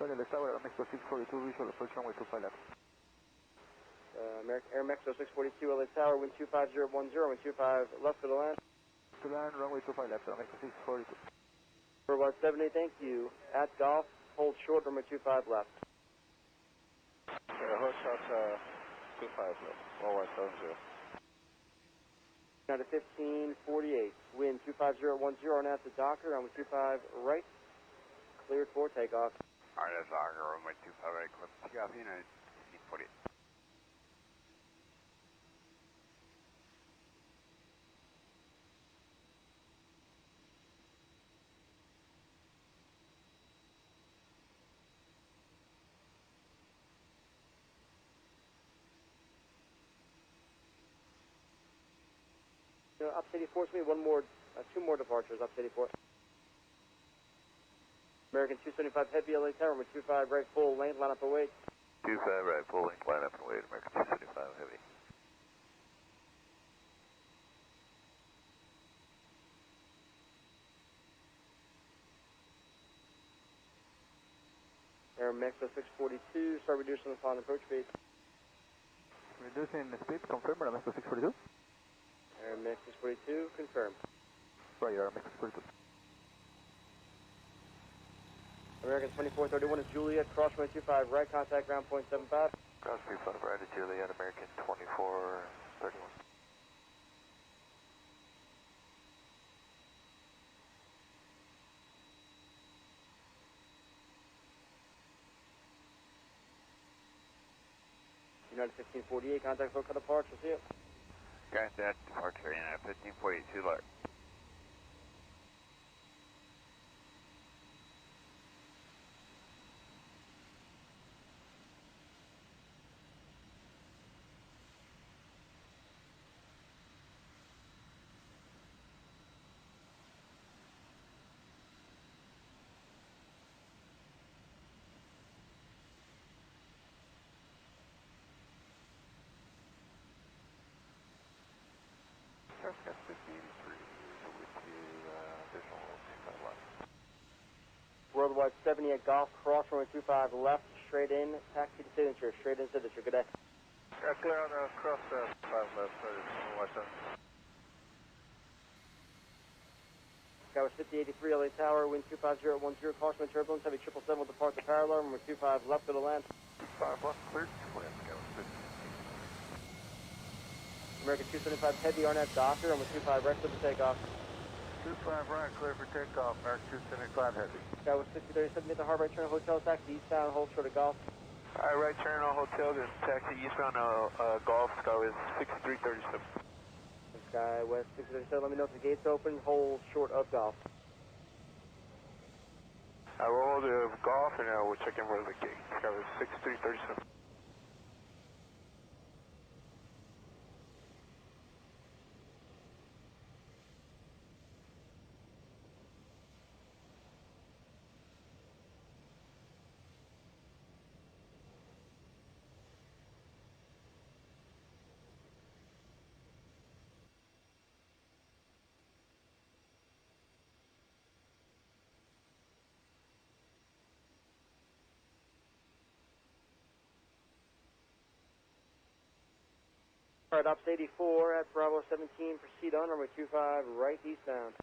Charlie Alex Tower, Mexico 642, visual approach runway 25 left. Air Mexico 642, LA Tower, wind 25010, wind 25 left for the land. To land, runway 25 left, Mexico 642. For about 70, thank you. At Golf, hold short, runway 25 left. Hold short, 25 left, 1170. Now to 1548, wind 25010 on at the Docker, runway 25 right, cleared for takeoff. Alright, that's Docker, runway 25 right, clip takeoff, United 1548. Up to 84, so we have two more departures, up to 84. American 275 Heavy, LA Tower, runway 25 right, full length, line up and wait. 25 right, full length, line up and wait, American 275 Heavy. Air Mexico 642, start reducing the final approach speed. Reducing the speed, confirm, Mexico 642. Air Mexico 642, confirm. Right, Mexico 642. American 2431 is Juliet, cross runway 25 right, contact ground point 75. Cross 35 right to Juliet, American 2431. United 1548, contact local departure, see you. Contact departure, United 1542 left. Got 5083, so with you, additional 25 left. Worldwide 70 at Golf, cross runway 25 left, straight in, taxi to signature, straight in signature, good day. Clear on cross 5 left, watch out. Sky was 5083 LA Tower, wind 25010, caution turbulence, heavy 777 will depart the parallel, runway 25 left for the land. 5 left, cleared, land, Sky was 50. American 275 Heavy, Arnett Docker, runway 25 right for the takeoff. 25 right, clear for takeoff, American 275 Heavy. Sky was 6037 at the Harbor Right Turn Hotel, taxi eastbound, hold short of Golf. Alright, right turn on hotel, just taxi eastbound Golf, Sky was 6337. Sky West 6037, let me know if the gate's open, hold short of Golf. I will hold the Golf and we'll check in for the gate. Sky was 6337. Alright, Ops 84 at Bravo 17, proceed on runway 25 right eastbound.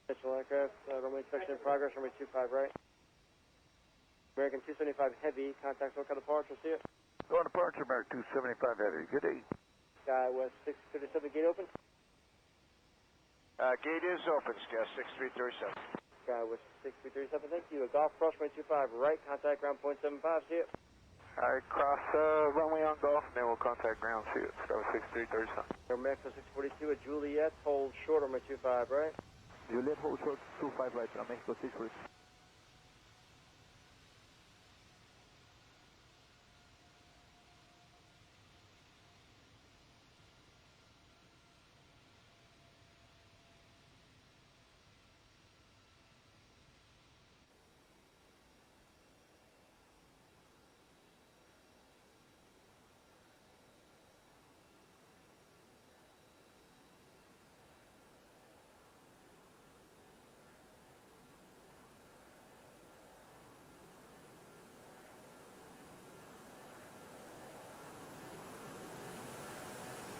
Mitchell aircraft, runway inspection in progress, runway 25 right. American 275 Heavy, contact local departure, see you. Going departure, American 275 Heavy, good day. Sky West 637, gate open. Gate is open, Sky 6337. Sky West 6337, thank you. A Golf cross runway 25 right, contact ground point 75, see you. Alright, cross runway on Golf, and then we'll contact ground, see you. Sky was 6337. Air Mexico 642 at Juliet, hold short runway 25 right. Juliet, hold short 25 right, Mexico 642.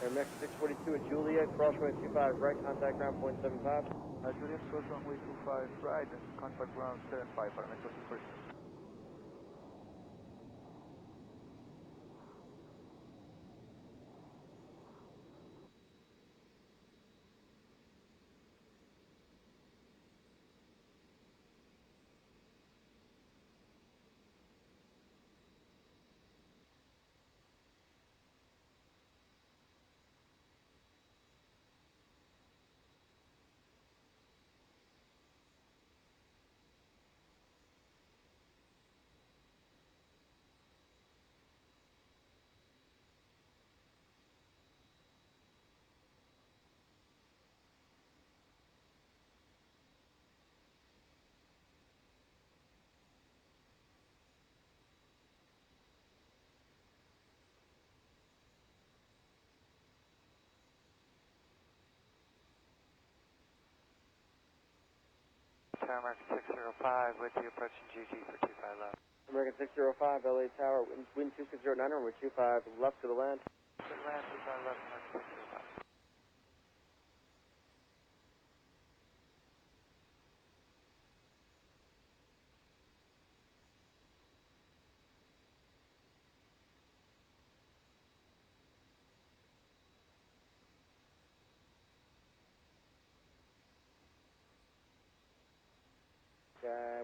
American 642 at Juliet, crosswind 25 right, contact ground point 75. Juliet, cross runway 25 right, and contact ground 75, parameters first. American 605 with you approaching GG for 25 left. American 605, LA Tower, wind 2609, runway 25 left to the land. Good land, 25 left, American 605.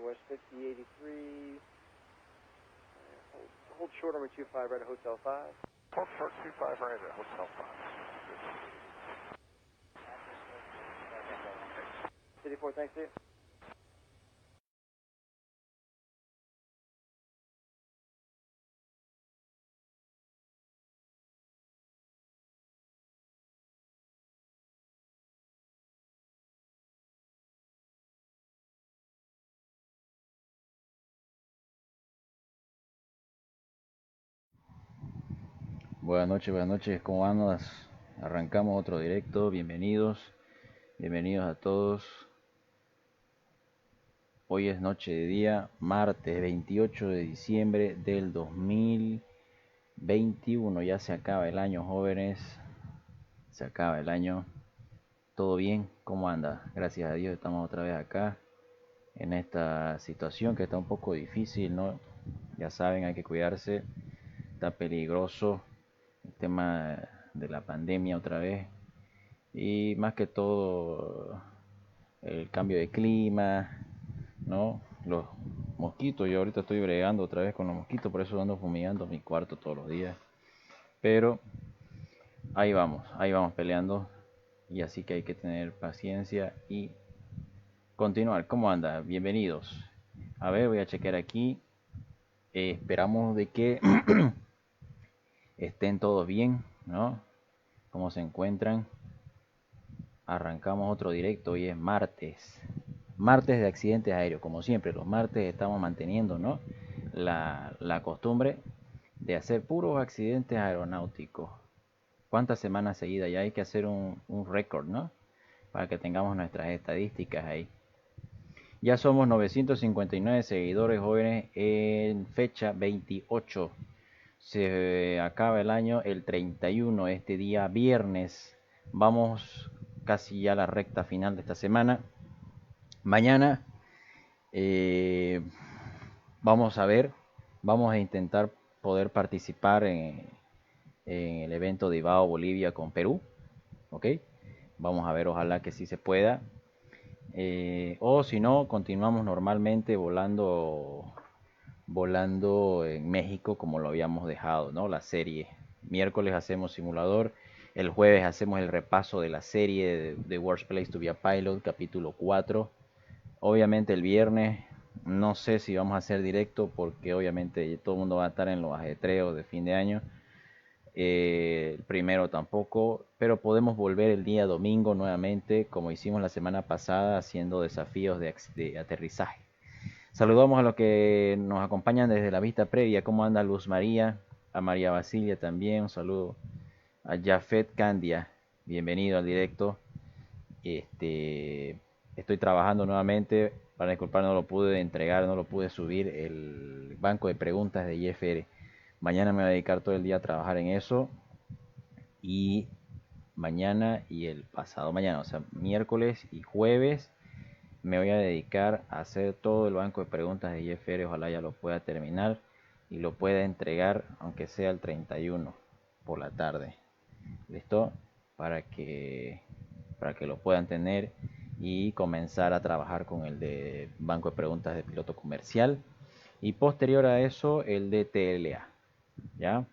West 5083. Hold short, runway 25 right at Hotel 5. Hold short 25 right at Hotel 5. City 4, thanks to you. Buenas noches, ¿cómo andas? Arrancamos otro directo, bienvenidos a todos. Hoy es noche de día, martes 28 de diciembre del 2021, ya se acaba el año, jóvenes, se acaba el año. ¿Todo bien? ¿Cómo anda? Gracias a Dios estamos otra vez acá, en esta situación que está un poco difícil, ¿no? Ya saben, hay que cuidarse, está peligroso el tema de la pandemia otra vez, y más que todo el cambio de clima, ¿no? Los mosquitos, yo ahorita estoy bregando otra vez con los mosquitos, por eso ando fumigando mi cuarto todos los días, pero ahí vamos peleando, y así que hay que tener paciencia y continuar. ¿Cómo anda? Bienvenidos. A ver, voy a chequear aquí. Esperamos de que estén todos bien, ¿no? ¿Cómo se encuentran? Arrancamos otro directo, hoy es martes de accidentes aéreos. Como siempre, los martes estamos manteniendo, ¿no? la costumbre de hacer puros accidentes aeronáuticos. ¿Cuántas semanas seguidas? Ya hay que hacer un récord, ¿no? Para que tengamos nuestras estadísticas ahí. Ya somos 959 seguidores, jóvenes, en fecha 28. Se acaba el año el 31, este día viernes. Vamos casi ya a la recta final de esta semana. Mañana vamos a intentar poder participar en el evento de Ibao Bolivia con Perú. ¿Ok? Vamos a ver, ojalá que sí se pueda. O si no, continuamos normalmente volando en México como lo habíamos dejado, ¿no? La serie. Miércoles hacemos simulador. El jueves hacemos el repaso de la serie de Worst Place to be a Pilot, capítulo 4. Obviamente el viernes no sé si vamos a hacer directo porque obviamente todo el mundo va a estar en los ajetreos de fin de año. El primero tampoco, pero podemos volver el día domingo nuevamente como hicimos la semana pasada, haciendo desafíos de aterrizaje. Saludamos a los que nos acompañan desde la vista previa. ¿Cómo anda Luz María? A María Basilia también, un saludo. A Jafet Candia, bienvenido al directo. Estoy trabajando nuevamente, para disculpar, no lo pude subir el banco de preguntas de IFR. Mañana me voy a dedicar todo el día a trabajar en eso, y mañana y el pasado mañana, o sea, miércoles y jueves. Me voy a dedicar a hacer todo el banco de preguntas de IFR, ojalá ya lo pueda terminar y lo pueda entregar, aunque sea el 31 por la tarde. ¿Listo? Para que lo puedan tener y comenzar a trabajar con el de banco de preguntas de piloto comercial. Y posterior a eso, el de TLA, ¿ya?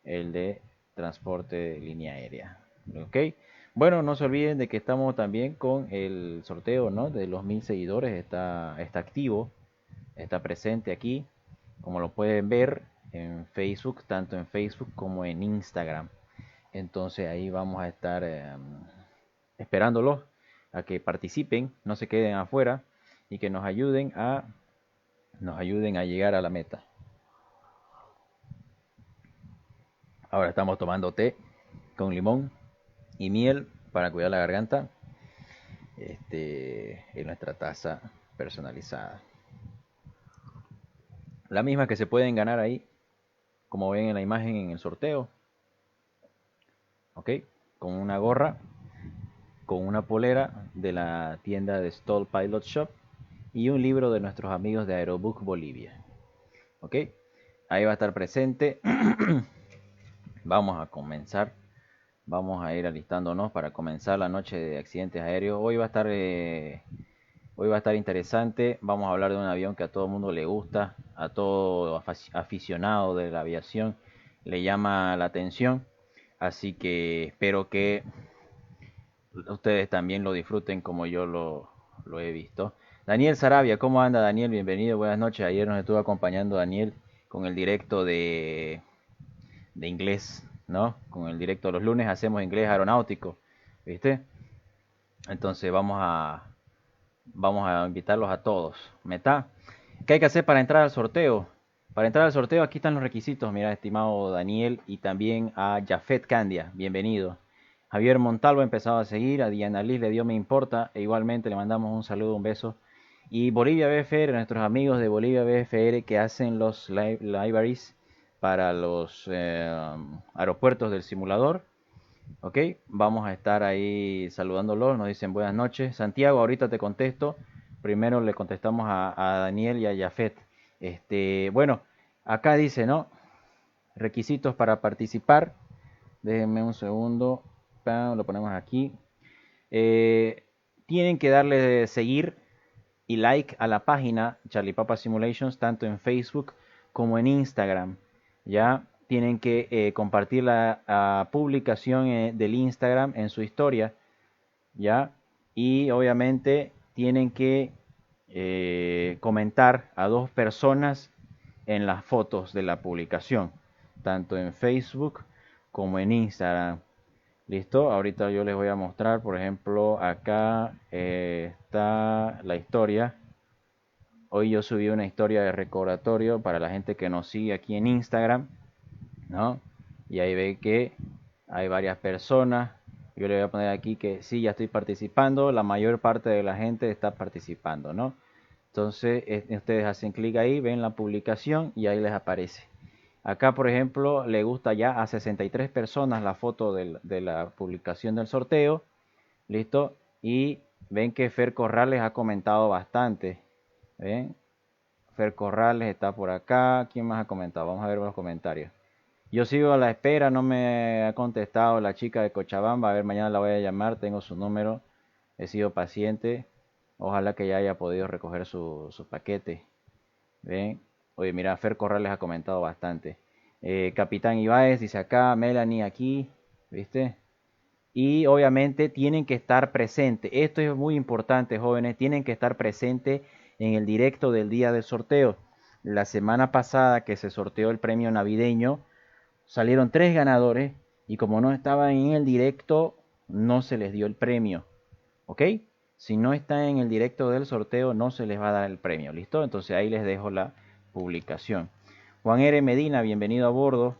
El de transporte de línea aérea. ¿Ok? Bueno, no se olviden de que estamos también con el sorteo, ¿no? De los 1000 seguidores. Está activo, está presente aquí, como lo pueden ver en Facebook, tanto en Facebook como en Instagram. Entonces ahí vamos a estar esperándolos a que participen, no se queden afuera y que nos ayuden a llegar a la meta. Ahora estamos tomando té con limón y miel para cuidar la garganta, en nuestra taza personalizada, la misma que se pueden ganar ahí, como ven en la imagen en el sorteo, ok, con una gorra, con una polera de la tienda de Stoll Pilot Shop y un libro de nuestros amigos de Aerobook Bolivia, ok, ahí va a estar presente. Vamos a comenzar. Vamos a ir alistándonos para comenzar la noche de accidentes aéreos. Hoy va a estar interesante. Vamos a hablar de un avión que a todo el mundo le gusta, a todo aficionado de la aviación le llama la atención. Así que espero que ustedes también lo disfruten como yo lo he visto. Daniel Sarabia, ¿cómo anda Daniel? Bienvenido, buenas noches. Ayer nos estuvo acompañando Daniel con el directo de inglés, ¿no? Con el directo los lunes hacemos inglés aeronáutico, ¿viste? Entonces vamos a invitarlos a todos. ¿Meta? ¿Qué hay que hacer para entrar al sorteo? Para entrar al sorteo aquí están los requisitos, mira, estimado Daniel, y también a Jafet Candia, bienvenido. Javier Montalvo ha empezado a seguir, a Diana Liz le dio me importa, e igualmente le mandamos un saludo, un beso. Y Bolivia BFR, nuestros amigos de Bolivia BFR que hacen los libraries para los aeropuertos del simulador. Ok, vamos a estar ahí saludándolos, nos dicen buenas noches. Santiago, ahorita te contesto. Primero le contestamos a Daniel y a Jafet. Bueno, acá dice, ¿no? Requisitos para participar. Déjenme un segundo. Lo ponemos aquí. Tienen que darle seguir y like a la página Charlie Papa Simulations, tanto en Facebook como en Instagram. Ya tienen que compartir la publicación del Instagram en su historia, ya, y obviamente tienen que comentar a 2 personas en las fotos de la publicación, tanto en Facebook como en Instagram. Listo, ahorita yo les voy a mostrar, por ejemplo, acá está la historia. Hoy yo subí una historia de recordatorio para la gente que nos sigue aquí en Instagram, ¿no? Y ahí ve que hay varias personas. Yo le voy a poner aquí que sí, ya estoy participando. La mayor parte de la gente está participando, ¿no? Entonces, ustedes hacen clic ahí, ven la publicación y ahí les aparece. Acá, por ejemplo, le gusta ya a 63 personas la foto de la publicación del sorteo. ¿Listo? Y ven que Fer Corrales ha comentado bastante. ¿Ven? Fer Corrales está por acá. ¿Quién más ha comentado? Vamos a ver los comentarios. Yo sigo a la espera, no me ha contestado la chica de Cochabamba. A ver, mañana la voy a llamar, tengo su número. He sido paciente. Ojalá que ya haya podido recoger su paquete. ¿Ven? Oye, mira, Fer Corrales ha comentado bastante. Capitán Ibáez dice acá, Melanie aquí, ¿viste? Y obviamente tienen que estar presentes. Esto es muy importante, jóvenes. Tienen que estar presentes en el directo del día del sorteo. La semana pasada que se sorteó el premio navideño, salieron 3 ganadores y como no estaban en el directo, no se les dio el premio. ¿Ok? Si no está en el directo del sorteo, no se les va a dar el premio. ¿Listo? Entonces ahí les dejo la publicación. Juan R. Medina, bienvenido a bordo.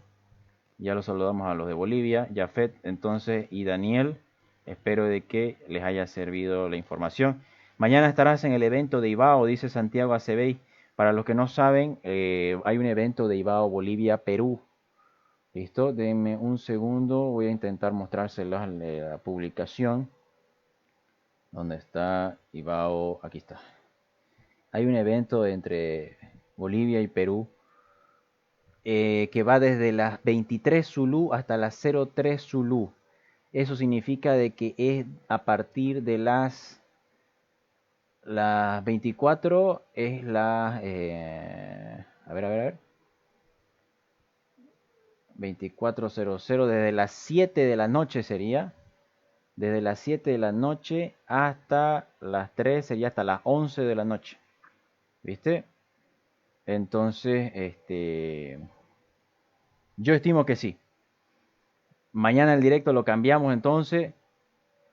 Ya los saludamos a los de Bolivia, Jafet, entonces, y Daniel. Espero de que les haya servido la información. Mañana estarás en el evento de IBAO, dice Santiago Acebey. Para los que no saben, hay un evento de IBAO Bolivia, Perú. Listo, denme un segundo, voy a intentar mostrárselas la publicación. ¿Dónde está Ibao? Aquí está. Hay un evento entre Bolivia y Perú que va desde las 23 Zulu hasta las 03 Zulu. Eso significa de que es a partir de las 24 es a ver. 24:00 desde las 7 de la noche sería. Desde las 7 de la noche hasta las 3 sería hasta las 11 de la noche. ¿Viste? Entonces, yo estimo que sí. Mañana el directo lo cambiamos entonces.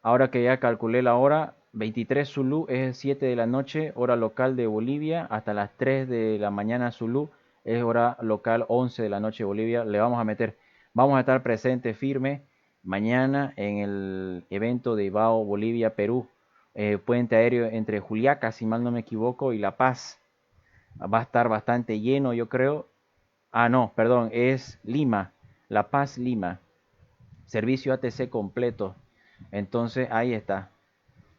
Ahora que ya calculé la hora, 23 Zulu es 7 de la noche, hora local de Bolivia, hasta las 3 de la mañana Zulu es hora local 11 de la noche Bolivia. Le vamos a meter, vamos a estar presentes firme mañana en el evento de Ibao Bolivia-Perú, puente aéreo entre Juliaca, si mal no me equivoco, y La Paz. Va a estar bastante lleno, yo creo. Ah, no, perdón, es Lima, La Paz, Lima. Servicio ATC completo. Entonces, ahí está.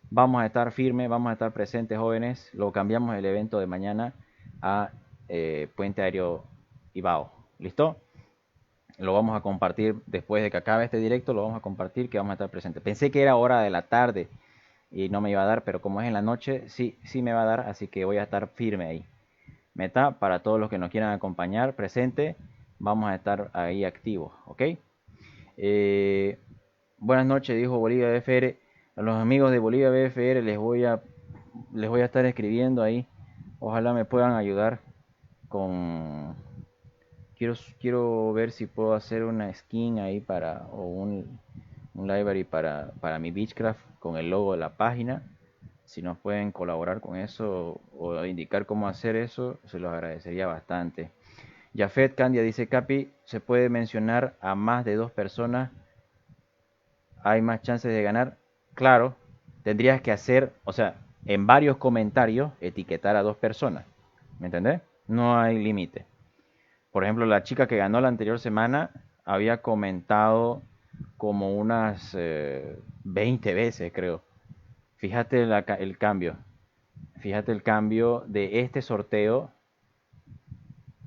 Vamos a estar firmes, vamos a estar presentes, jóvenes. Lo cambiamos el evento de mañana a Puente Aéreo Ibao. ¿Listo? Lo vamos a compartir después de que acabe este directo. Lo vamos a compartir, que vamos a estar presentes. Pensé que era hora de la tarde y no me iba a dar, pero como es en la noche, sí me va a dar. Así que voy a estar firme ahí. Meta, para todos los que nos quieran acompañar, presente, vamos a estar ahí activos, ¿ok? Buenas noches, dijo Bolivia BFR. A los amigos de Bolivia BFR les voy a estar escribiendo ahí. Ojalá me puedan ayudar con... Quiero ver si puedo hacer una skin ahí o un library para mi Beechcraft con el logo de la página. Si nos pueden colaborar con eso o indicar cómo hacer eso, se los agradecería bastante. Jafet Candia dice, Capi, ¿se puede mencionar a más de 2 personas? ¿Hay más chances de ganar? Claro, tendrías que hacer, o sea, en varios comentarios etiquetar a 2 personas. ¿Me entendés? No hay límite. Por ejemplo, la chica que ganó la anterior semana había comentado como unas 20 veces, creo. Fíjate el cambio. Fíjate el cambio de este sorteo.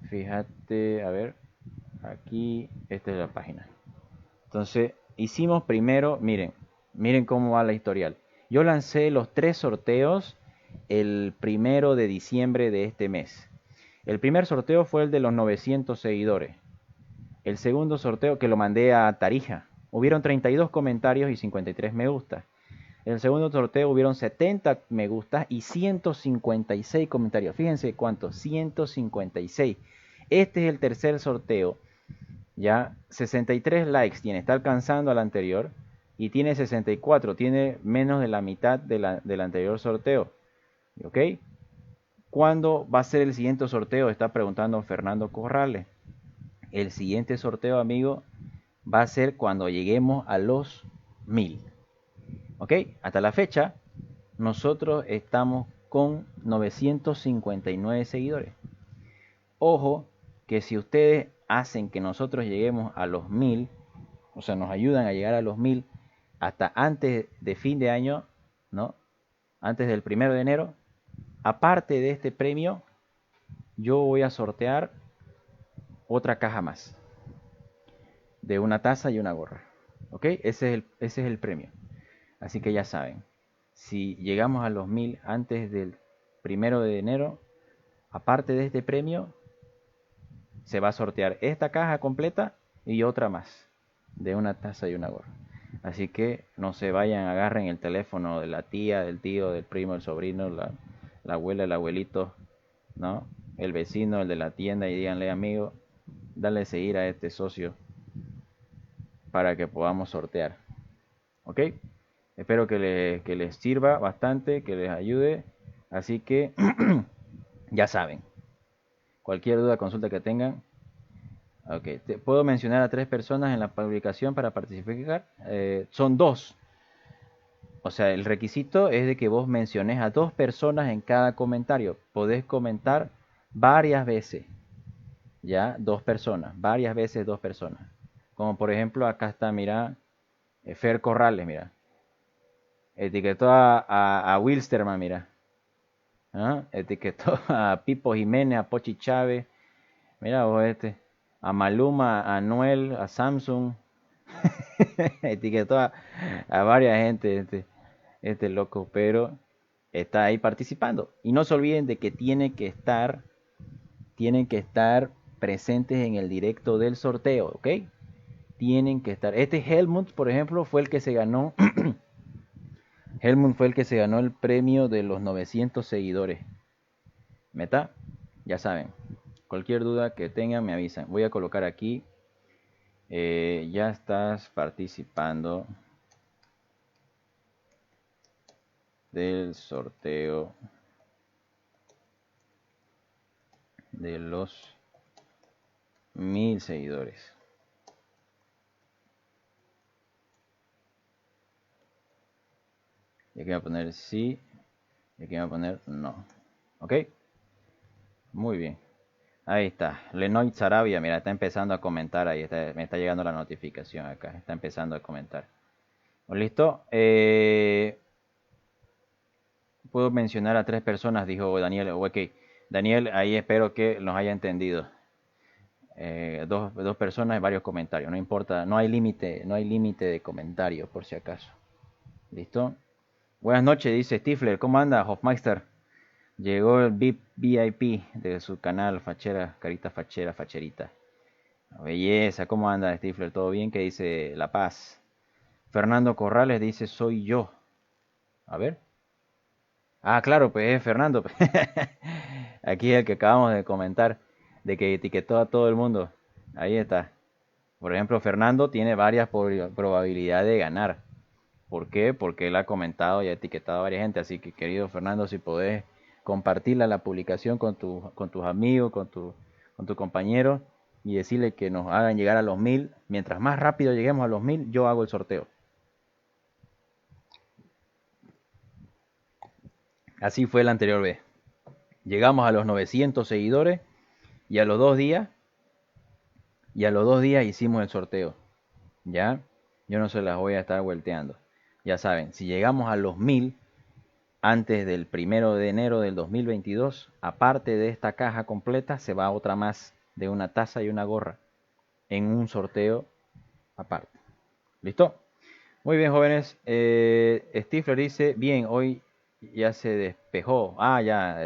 Fíjate, a ver, aquí, esta es la página. Entonces, hicimos primero, miren cómo va la historial. Yo lancé los 3 sorteos el 1 de diciembre de este mes. El primer sorteo fue el de los 900 seguidores. El segundo sorteo, que lo mandé a Tarija, hubieron 32 comentarios y 53 me gusta. En el segundo sorteo hubieron 70 me gustas y 156 comentarios. Fíjense cuántos, 156. Este es el tercer sorteo. Ya 63 likes tiene, está alcanzando al anterior y tiene 64, tiene menos de la mitad del anterior sorteo. ¿Ok? ¿Cuándo va a ser el siguiente sorteo? Está preguntando Fernando Corrales. El siguiente sorteo, amigo, va a ser cuando lleguemos a los 1000. ¿Ok? Hasta la fecha, nosotros estamos con 959 seguidores. Ojo, que si ustedes hacen que nosotros lleguemos a los 1000, o sea, nos ayudan a llegar a los 1000 hasta antes de fin de año, ¿no? Antes del 1 de enero, aparte de este premio, yo voy a sortear otra caja más de una taza y una gorra. ¿Ok? Ese es el premio. Así que ya saben, si llegamos a los 1000 antes del 1 de enero, aparte de este premio, se va a sortear esta caja completa y otra más de una taza y una gorra. Así que no se vayan, agarren el teléfono de la tía, del tío, del primo, el sobrino, la abuela, el abuelito, ¿no? El vecino, el de la tienda, y díganle, amigo, dale seguir a este socio para que podamos sortear. ¿Ok? Espero que les sirva bastante, que les ayude. Así que ya saben. Cualquier duda, consulta que tengan. Ok, puedo mencionar a 3 personas en la publicación para participar. Son 2. O sea, el requisito es de que vos menciones a 2 personas en cada comentario. Podés comentar varias veces. Ya, 2 personas. Varias veces 2 personas. Como por ejemplo, acá está, mira, Fer Corrales, mira. Etiquetó a Wilsterman, mira. ¿Ah? Etiquetó a Pipo Jiménez, a Pochi Chávez. Mira vos a Maluma, a Noel, a Samsung. Etiquetó a varias gente, este loco, pero está ahí participando. Y no se olviden de que tienen que estar presentes en el directo del sorteo, ¿ok? Tienen que estar. Este Helmut, por ejemplo, fue el que se ganó. Helmut fue el que se ganó el premio de los 900 seguidores. ¿Meta? Ya saben. Cualquier duda que tengan me avisan. Voy a colocar aquí. Ya estás participando del sorteo de los 1000 seguidores. Y aquí voy a poner sí. Y aquí voy a poner no. ¿Ok? Muy bien. Ahí está. Lenoy Sarabia, mira, está empezando a comentar ahí. Me está llegando la notificación acá. Está empezando a comentar. ¿Listo? Puedo mencionar a 3 personas, dijo Daniel. Ok. Daniel, ahí espero que nos haya entendido. Dos personas y varios comentarios. No importa, no hay límite de comentarios, por si acaso. ¿Listo? Buenas noches, dice Stifler. ¿Cómo anda, Hofmeister? Llegó el VIP de su canal, Fachera, Carita Fachera, Facherita. Belleza, ¿cómo anda, Stifler? ¿Todo bien? ¿Qué dice La Paz? Fernando Corrales dice, soy yo. A ver. Ah, claro, pues es Fernando. Aquí es el que acabamos de comentar, de que etiquetó a todo el mundo. Ahí está. Por ejemplo, Fernando tiene varias probabilidades de ganar. ¿Por qué? Porque él ha comentado y ha etiquetado a varias gente. Así que, querido Fernando, si podés compartirla la publicación con tus amigos, con tu compañero y decirle que nos hagan llegar a los 1000. Mientras más rápido lleguemos a los 1000, yo hago el sorteo. Así fue la anterior vez. Llegamos a los 900 seguidores y a los 2 días hicimos el sorteo. ¿Ya? Yo no se las voy a estar vuelteando. Ya saben, si llegamos a los 1000 antes del 1 de enero del 2022, aparte de esta caja completa, se va otra más de una taza y una gorra en un sorteo aparte. ¿Listo? Muy bien, jóvenes. Stifler dice, bien, hoy ya se despejó. Ah, ya,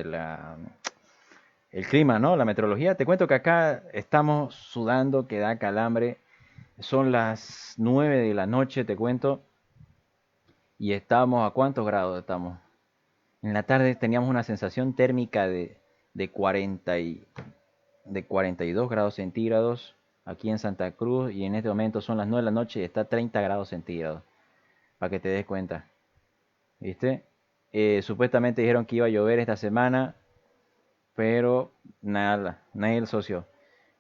el clima, ¿no? La meteorología. Te cuento que acá estamos sudando, que da calambre. Son las 9 de la noche, te cuento. Y estamos, ¿a cuántos grados estamos? En la tarde teníamos una sensación térmica de 42 grados centígrados aquí en Santa Cruz. Y en este momento son las 9 de la noche y está 30 grados centígrados. Para que te des cuenta. ¿Viste? Supuestamente dijeron que iba a llover esta semana. Pero nada, nadie el socio.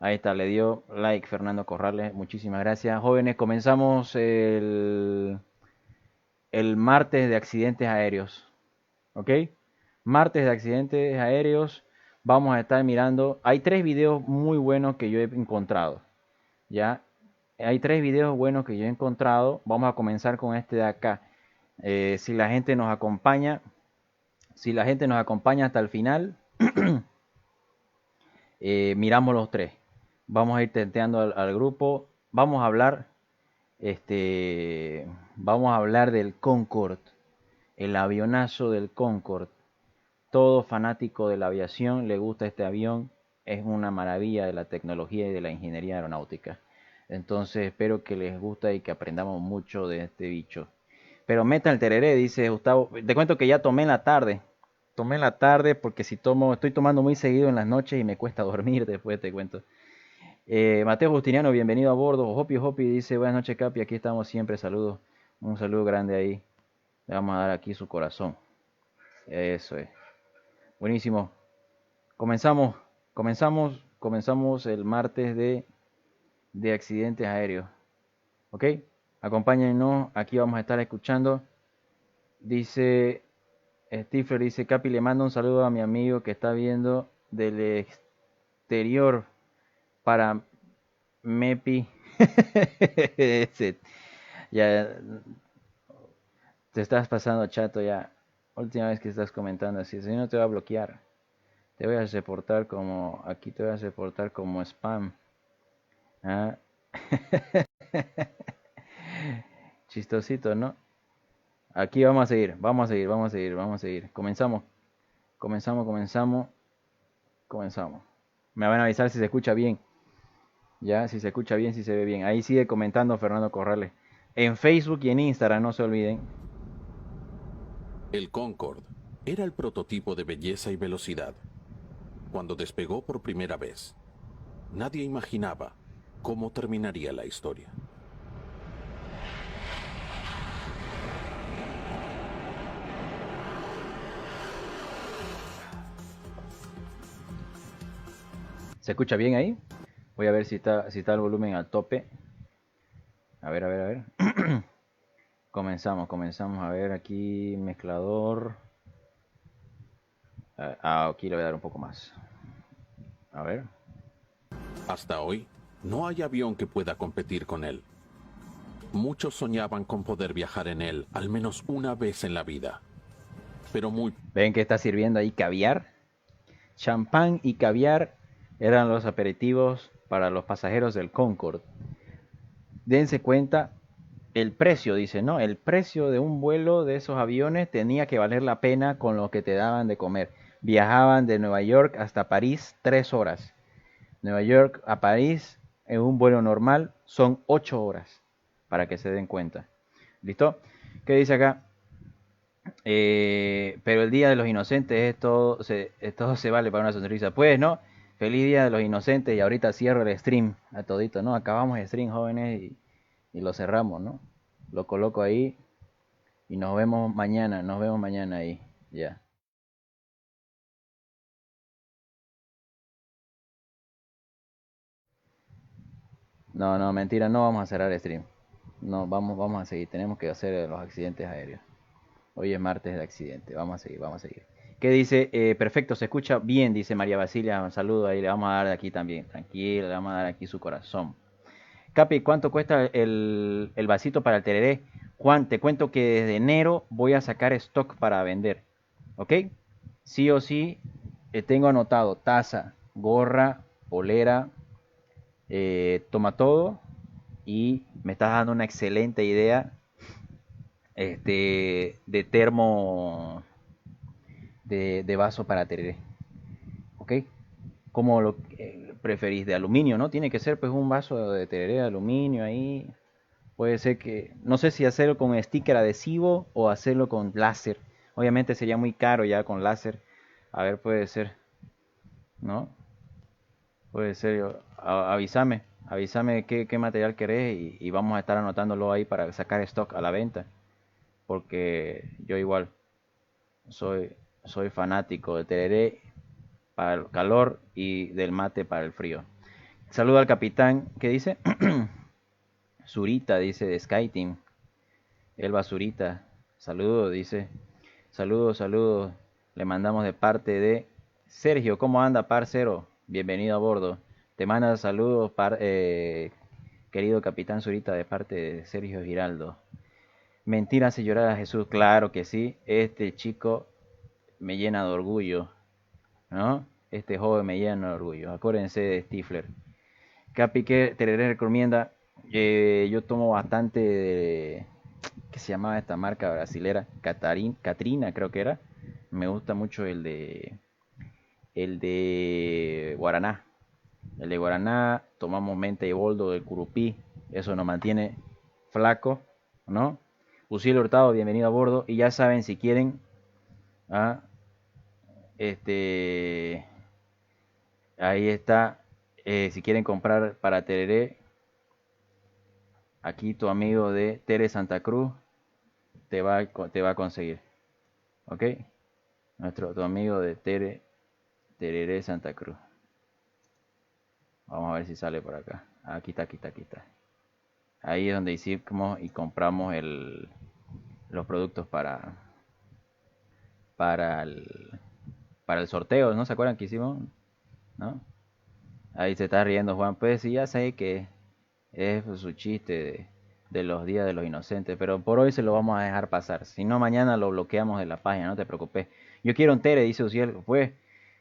Ahí está, le dio like Fernando Corrales. Muchísimas gracias. Jóvenes, comenzamos el martes de accidentes aéreos. ¿Ok? Martes de accidentes aéreos. Vamos a estar mirando. Hay 3 videos muy buenos que yo he encontrado. ¿Ya? Hay 3 videos buenos que yo he encontrado. Vamos a comenzar con este de acá. Si la gente nos acompaña hasta el final, miramos los 3. Vamos a ir tenteando al grupo. Vamos a hablar del Concorde, el avionazo del Concorde. Todo fanático de la aviación le gusta este avión. Es una maravilla de la tecnología y de la ingeniería aeronáutica. Entonces espero que les guste y que aprendamos mucho de este bicho. Pero meta el tereré, dice Gustavo. Te cuento que ya tomé en la tarde. Tomé en la tarde porque estoy tomando muy seguido en las noches y me cuesta dormir después, te cuento. Mateo Justiniano, bienvenido a bordo. Hopi dice, buenas noches Capi, aquí estamos siempre, saludos. Un saludo grande ahí. Le vamos a dar aquí su corazón. Eso es. Buenísimo. Comenzamos el martes de accidentes aéreos. ¿Ok? Acompáñennos, aquí vamos a estar escuchando. Dice Stifler, dice Capi, le mando un saludo a mi amigo que está viendo del exterior para Mepi. Ya te estás pasando chato ya. Última vez que estás comentando así, si no te va a bloquear. Te voy a reportar como, aquí te voy a reportar como spam. ¿Ah? Chistosito, ¿no? Aquí vamos a seguir, vamos a seguir, vamos a seguir, vamos a seguir. Comenzamos, comenzamos, comenzamos, comenzamos. Me van a avisar si se escucha bien. Ya, si se escucha bien, si se ve bien. Ahí sigue comentando Fernando Corrales. En Facebook y en Instagram, no se olviden. El Concorde era el prototipo de belleza y velocidad. Cuando despegó por primera vez, nadie imaginaba cómo terminaría la historia. ¿Se escucha bien ahí? Voy a ver si está el volumen al tope. A ver, a ver, a ver. Comenzamos. A ver, aquí mezclador. Aquí le voy a dar un poco más. A ver. Hasta hoy, no hay avión que pueda competir con él. Muchos soñaban con poder viajar en él al menos una vez en la vida. Pero muy ¿Ven que está sirviendo ahí caviar? Champán y caviar eran los aperitivos para los pasajeros del Concorde. Dense cuenta, el precio, dice, ¿no? El precio de un vuelo de esos aviones tenía que valer la pena con lo que te daban de comer. Viajaban de Nueva York hasta París 3 horas. Nueva York a París en un vuelo normal son 8 horas, para que se den cuenta. ¿Listo? ¿Qué dice acá? Pero el Día de los Inocentes todo se vale para una sonrisa. Pues, ¿no? Feliz Día de los Inocentes y ahorita cierro el stream a todito, ¿no? Acabamos el stream, jóvenes, y lo cerramos, ¿no? Lo coloco ahí y nos vemos mañana ahí, ya. No, no, mentira, no vamos a cerrar el stream. No, vamos a seguir, tenemos que hacer los accidentes aéreos. Hoy es martes de accidente, vamos a seguir, vamos a seguir. ¿Qué dice? Perfecto, se escucha bien, dice María Basilia, un saludo ahí, le vamos a dar de aquí también, tranquilo, le vamos a dar aquí su corazón. Capi, ¿cuánto cuesta el vasito para el tereré? Juan, te cuento que desde enero voy a sacar stock para vender, ¿ok? Sí o sí, tengo anotado taza, gorra, polera, toma todo, y me estás dando una excelente idea de termo de vaso para tereré, ¿ok? ¿Cómo lo preferís? De aluminio, ¿no? Tiene que ser pues un vaso de tereré de aluminio ahí. Puede ser que, no sé si hacerlo con sticker adhesivo o hacerlo con láser. Obviamente sería muy caro ya con láser. A ver, puede ser, ¿no? Puede ser, avísame qué material querés y vamos a estar anotándolo ahí para sacar stock a la venta. Porque yo igual soy fanático del tereré para el calor y del mate para el frío. Saludo al capitán, ¿qué dice? Zurita, dice, de SkyTeam. Elba Zurita, saludos, dice. Saludos. Le mandamos de parte de Sergio. ¿Cómo anda, parcero? Bienvenido a bordo. Te manda saludos, querido capitán Zurita, de parte de Sergio Giraldo. Mentira hace llorar a Jesús, claro que sí. Este chico me llena de orgullo, ¿no? Este joven me llena de orgullo. Acuérdense de Stifler. Capi, ¿qué te recomienda? Yo tomo bastante de, ¿qué se llamaba esta marca brasilera? Catrina, creo que era. Me gusta mucho el de Guaraná. El de Guaraná, tomamos mente y boldo del Curupí. Eso nos mantiene flaco, ¿no? Uciel Hurtado, bienvenido a bordo. Y ya saben, si quieren, ¿ah? Ahí está. Si quieren comprar para tereré, aquí tu amigo de Tere Santa Cruz te va a conseguir. ¿Ok? Tu amigo de Tereré Santa Cruz. Vamos a ver si sale por acá. Aquí está. Ahí es donde hicimos y compramos los productos para el sorteo, ¿no? ¿Se acuerdan que hicimos? ¿No? Ahí se está riendo Juan. Pues sí, ya sé que Es su chiste de los días de los inocentes, pero por hoy se lo vamos a dejar pasar. Si no, mañana lo bloqueamos de la página, no te preocupes. Yo quiero un Tere, dice Uciel. Pues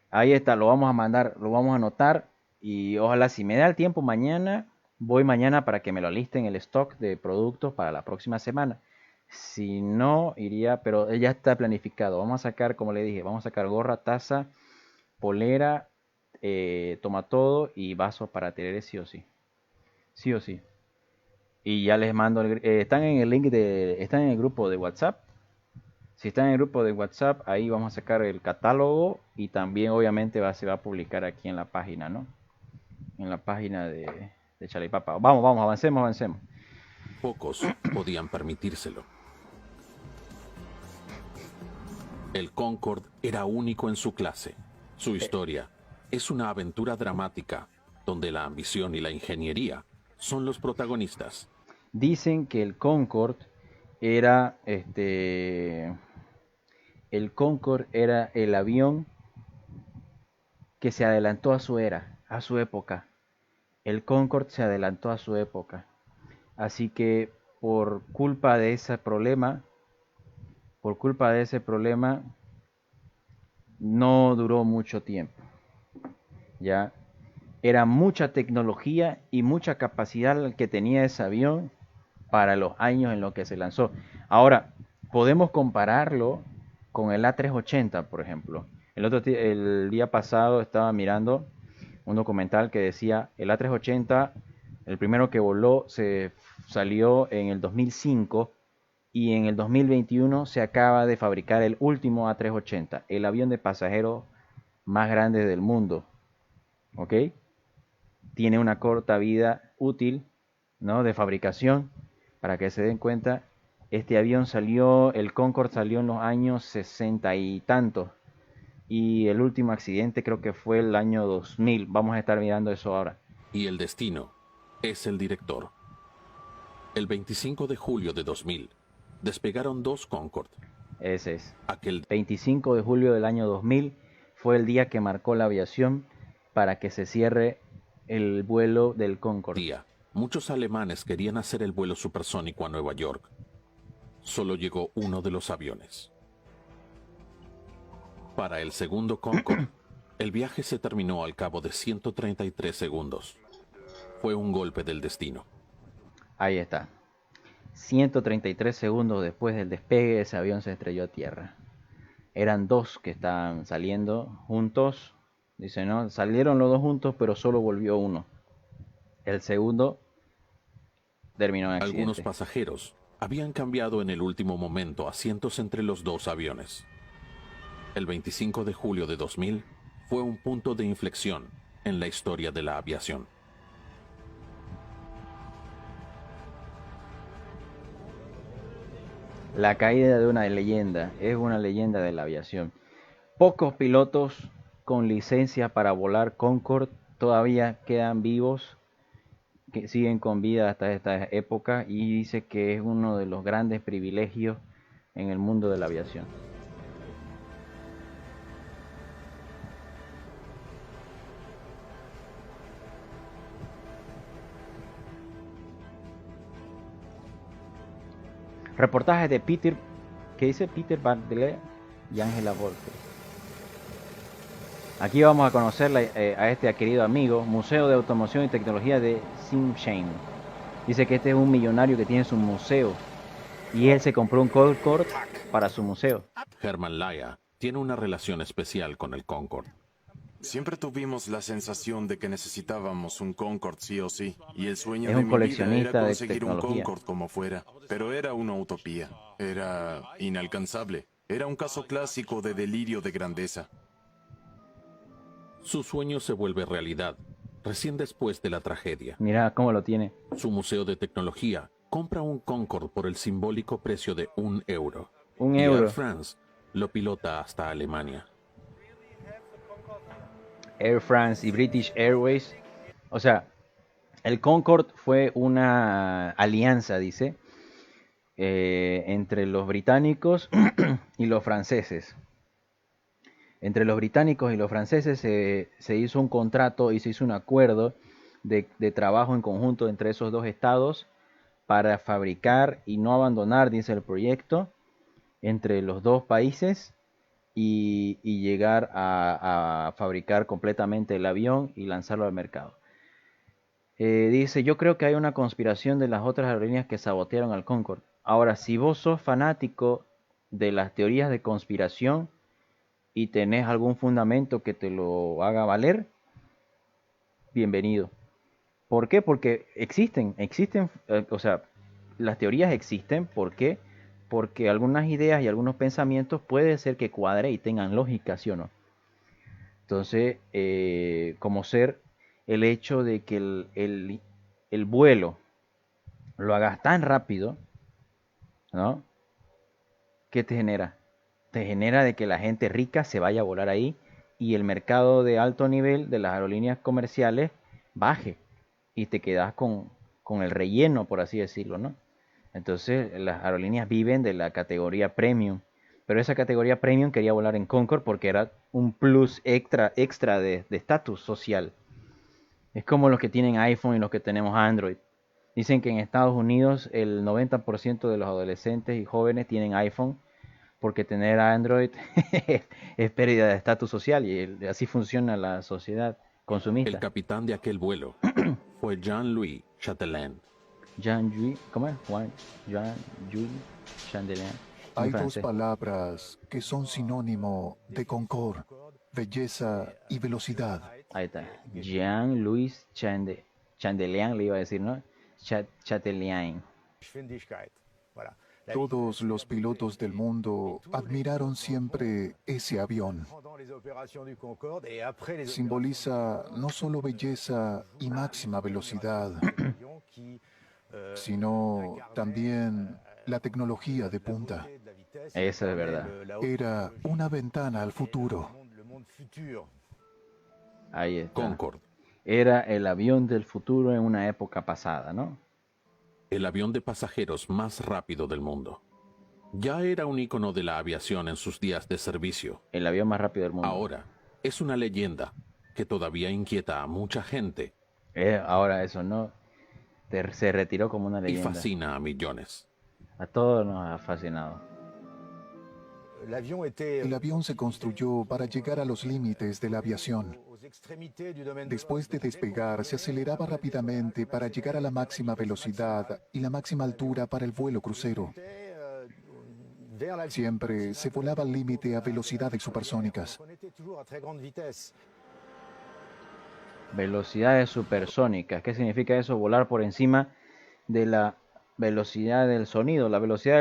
ahí está, lo vamos a mandar, lo vamos a anotar y ojalá si me da el tiempo mañana, voy mañana para que me lo alisten el stock de productos para la próxima semana. Si no, iría, pero ya está planificado. Vamos a sacar, como le dije, vamos a sacar gorra, taza, polera, toma todo y vasos para Tere sí o sí. Sí o sí. Y ya les mando, están en el link están en el grupo de WhatsApp. Si están en el grupo de WhatsApp, ahí vamos a sacar el catálogo y también obviamente se va a publicar aquí en la página, ¿no? En la página de Chalipapa. Vamos, avancemos. Pocos podían permitírselo. El Concorde era único en su clase. Su historia es una aventura dramática donde la ambición y la ingeniería son los protagonistas. Dicen que el Concorde era el avión que se adelantó a su era, a su época. El Concorde se adelantó a su época. Así que por culpa de ese problema, no duró mucho tiempo. Ya era mucha tecnología y mucha capacidad que tenía ese avión para los años en los que se lanzó. Ahora, podemos compararlo con el A380, por ejemplo. El día pasado estaba mirando un documental que decía el A380, el primero que voló, se salió en el 2005 y en el 2021 se acaba de fabricar el último A380, el avión de pasajeros más grande del mundo. ¿Ok? Tiene una corta vida útil, ¿no? De fabricación. Para que se den cuenta, este avión el Concorde salió en los años 60 y tantos. Y el último accidente creo que fue el año 2000. Vamos a estar mirando eso ahora. Y el destino es el director. El 25 de julio de 2000 despegaron 2 Concorde. Ese es. Aquel 25 de julio del año 2000 fue el día que marcó la aviación para que se cierre el vuelo del Concorde. día, muchos alemanes querían hacer el vuelo supersónico a Nueva York. Solo llegó uno de los aviones. Para el segundo Concorde, el viaje se terminó al cabo de 133 segundos. Fue un golpe del destino. Ahí está. 133 segundos después del despegue, ese avión se estrelló a tierra. Eran 2 que estaban saliendo juntos. Dice, no, salieron los 2 juntos, pero solo volvió uno. El segundo terminó en accidente. Algunos pasajeros habían cambiado en el último momento asientos entre los 2 aviones. El 25 de julio de 2000 fue un punto de inflexión en la historia de la aviación. La caída de una leyenda, es una leyenda de la aviación. Pocos pilotos con licencia para volar Concorde todavía quedan vivos, que siguen con vida hasta esta época, y dice que es uno de los grandes privilegios en el mundo de la aviación. Reportaje de Peter, que dice Peter Bartlett y Ángela Volker. Aquí vamos a conocer a este querido amigo, Museo de Automoción y Tecnología de Sinsheim. Dice que este es un millonario que tiene su museo y él se compró un Concorde para su museo. Hermann Laya tiene una relación especial con el Concorde. Siempre tuvimos la sensación de que necesitábamos un Concorde sí o sí, y el sueño Es de un mi coleccionista vida era de conseguir un tecnología. Concorde como fuera, pero era una utopía, era inalcanzable, era un caso clásico de delirio de grandeza. Su sueño se vuelve realidad recién después de la tragedia. Mira cómo lo tiene. Su museo de tecnología compra un Concorde por el simbólico precio de €1. Un y euro. Air France lo pilota hasta Alemania. Air France y British Airways. O sea, el Concorde fue una alianza, dice, entre los británicos y los franceses. Entre los británicos y los franceses se hizo un contrato y se hizo un acuerdo de trabajo en conjunto entre esos dos estados para fabricar y no abandonar, dice el proyecto, entre los dos países y llegar a fabricar completamente el avión y lanzarlo al mercado. Dice, yo creo que hay una conspiración de las otras aerolíneas que sabotearon al Concorde. Ahora, si vos sos fanático de las teorías de conspiración y tenés algún fundamento que te lo haga valer, bienvenido. ¿Por qué? Porque existen, o sea, las teorías existen. ¿Por qué? Porque algunas ideas y algunos pensamientos puede ser que cuadre y tengan lógica, ¿sí o no? Entonces, como ser el hecho de que el vuelo lo hagas tan rápido, ¿no? ¿Qué te genera? Te genera de que la gente rica se vaya a volar ahí y el mercado de alto nivel de las aerolíneas comerciales baje y te quedas con el relleno, por así decirlo, ¿no? Entonces las aerolíneas viven de la categoría premium, pero esa categoría premium quería volar en Concorde porque era un plus extra de estatus social. Es como los que tienen iPhone y los que tenemos Android. Dicen que en Estados Unidos el 90% de los adolescentes y jóvenes tienen iPhone porque tener Android es pérdida de estatus social y así funciona la sociedad El consumista. capitán de aquel vuelo fue Jean-Louis Chatelain. Jean-Louis, ¿cómo es? Jean-Louis Chandelier. Muy Hay dos francés. palabras que son sinónimo de Concorde, belleza y velocidad. Ahí está. Jean-Louis Chandelier, le iba a decir, ¿no? Chatelain. Todos los pilotos del mundo admiraron siempre ese avión. Simboliza no solo belleza y máxima velocidad, sino también la tecnología de punta. Eso es verdad. Era una ventana al futuro. Ahí está. Concorde, Era el avión del futuro en una época pasada, ¿no? el avión de pasajeros más rápido del mundo. Ya era un ícono de la aviación en sus días de servicio. El avión más rápido del mundo. Ahora es una leyenda que todavía inquieta a mucha gente Ahora eso, ¿no? Se retiró como una y leyenda. fascina a millones. A todos nos ha fascinado. El avión se construyó para llegar a los límites de la aviación. Después de despegar, se aceleraba rápidamente para llegar a la máxima velocidad y la máxima altura para el vuelo crucero. Siempre se volaba al límite a velocidades supersónicas. Velocidades supersónicas. ¿Qué significa eso? Volar por encima de la velocidad del sonido. La velocidad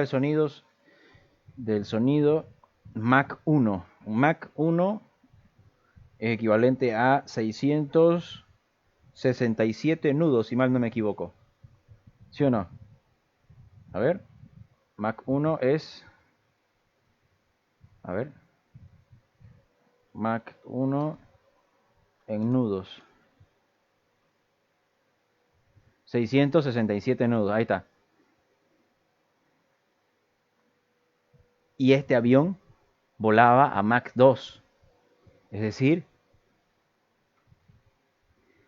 del sonido Mach 1. Un Mach 1 es equivalente a 667 nudos, si mal no me equivoco. ¿Sí o no? A ver. Mach 1 es... A ver. Mach 1 en nudos. 667 nudos, ahí está. Y este avión volaba a Mach 2. Es decir,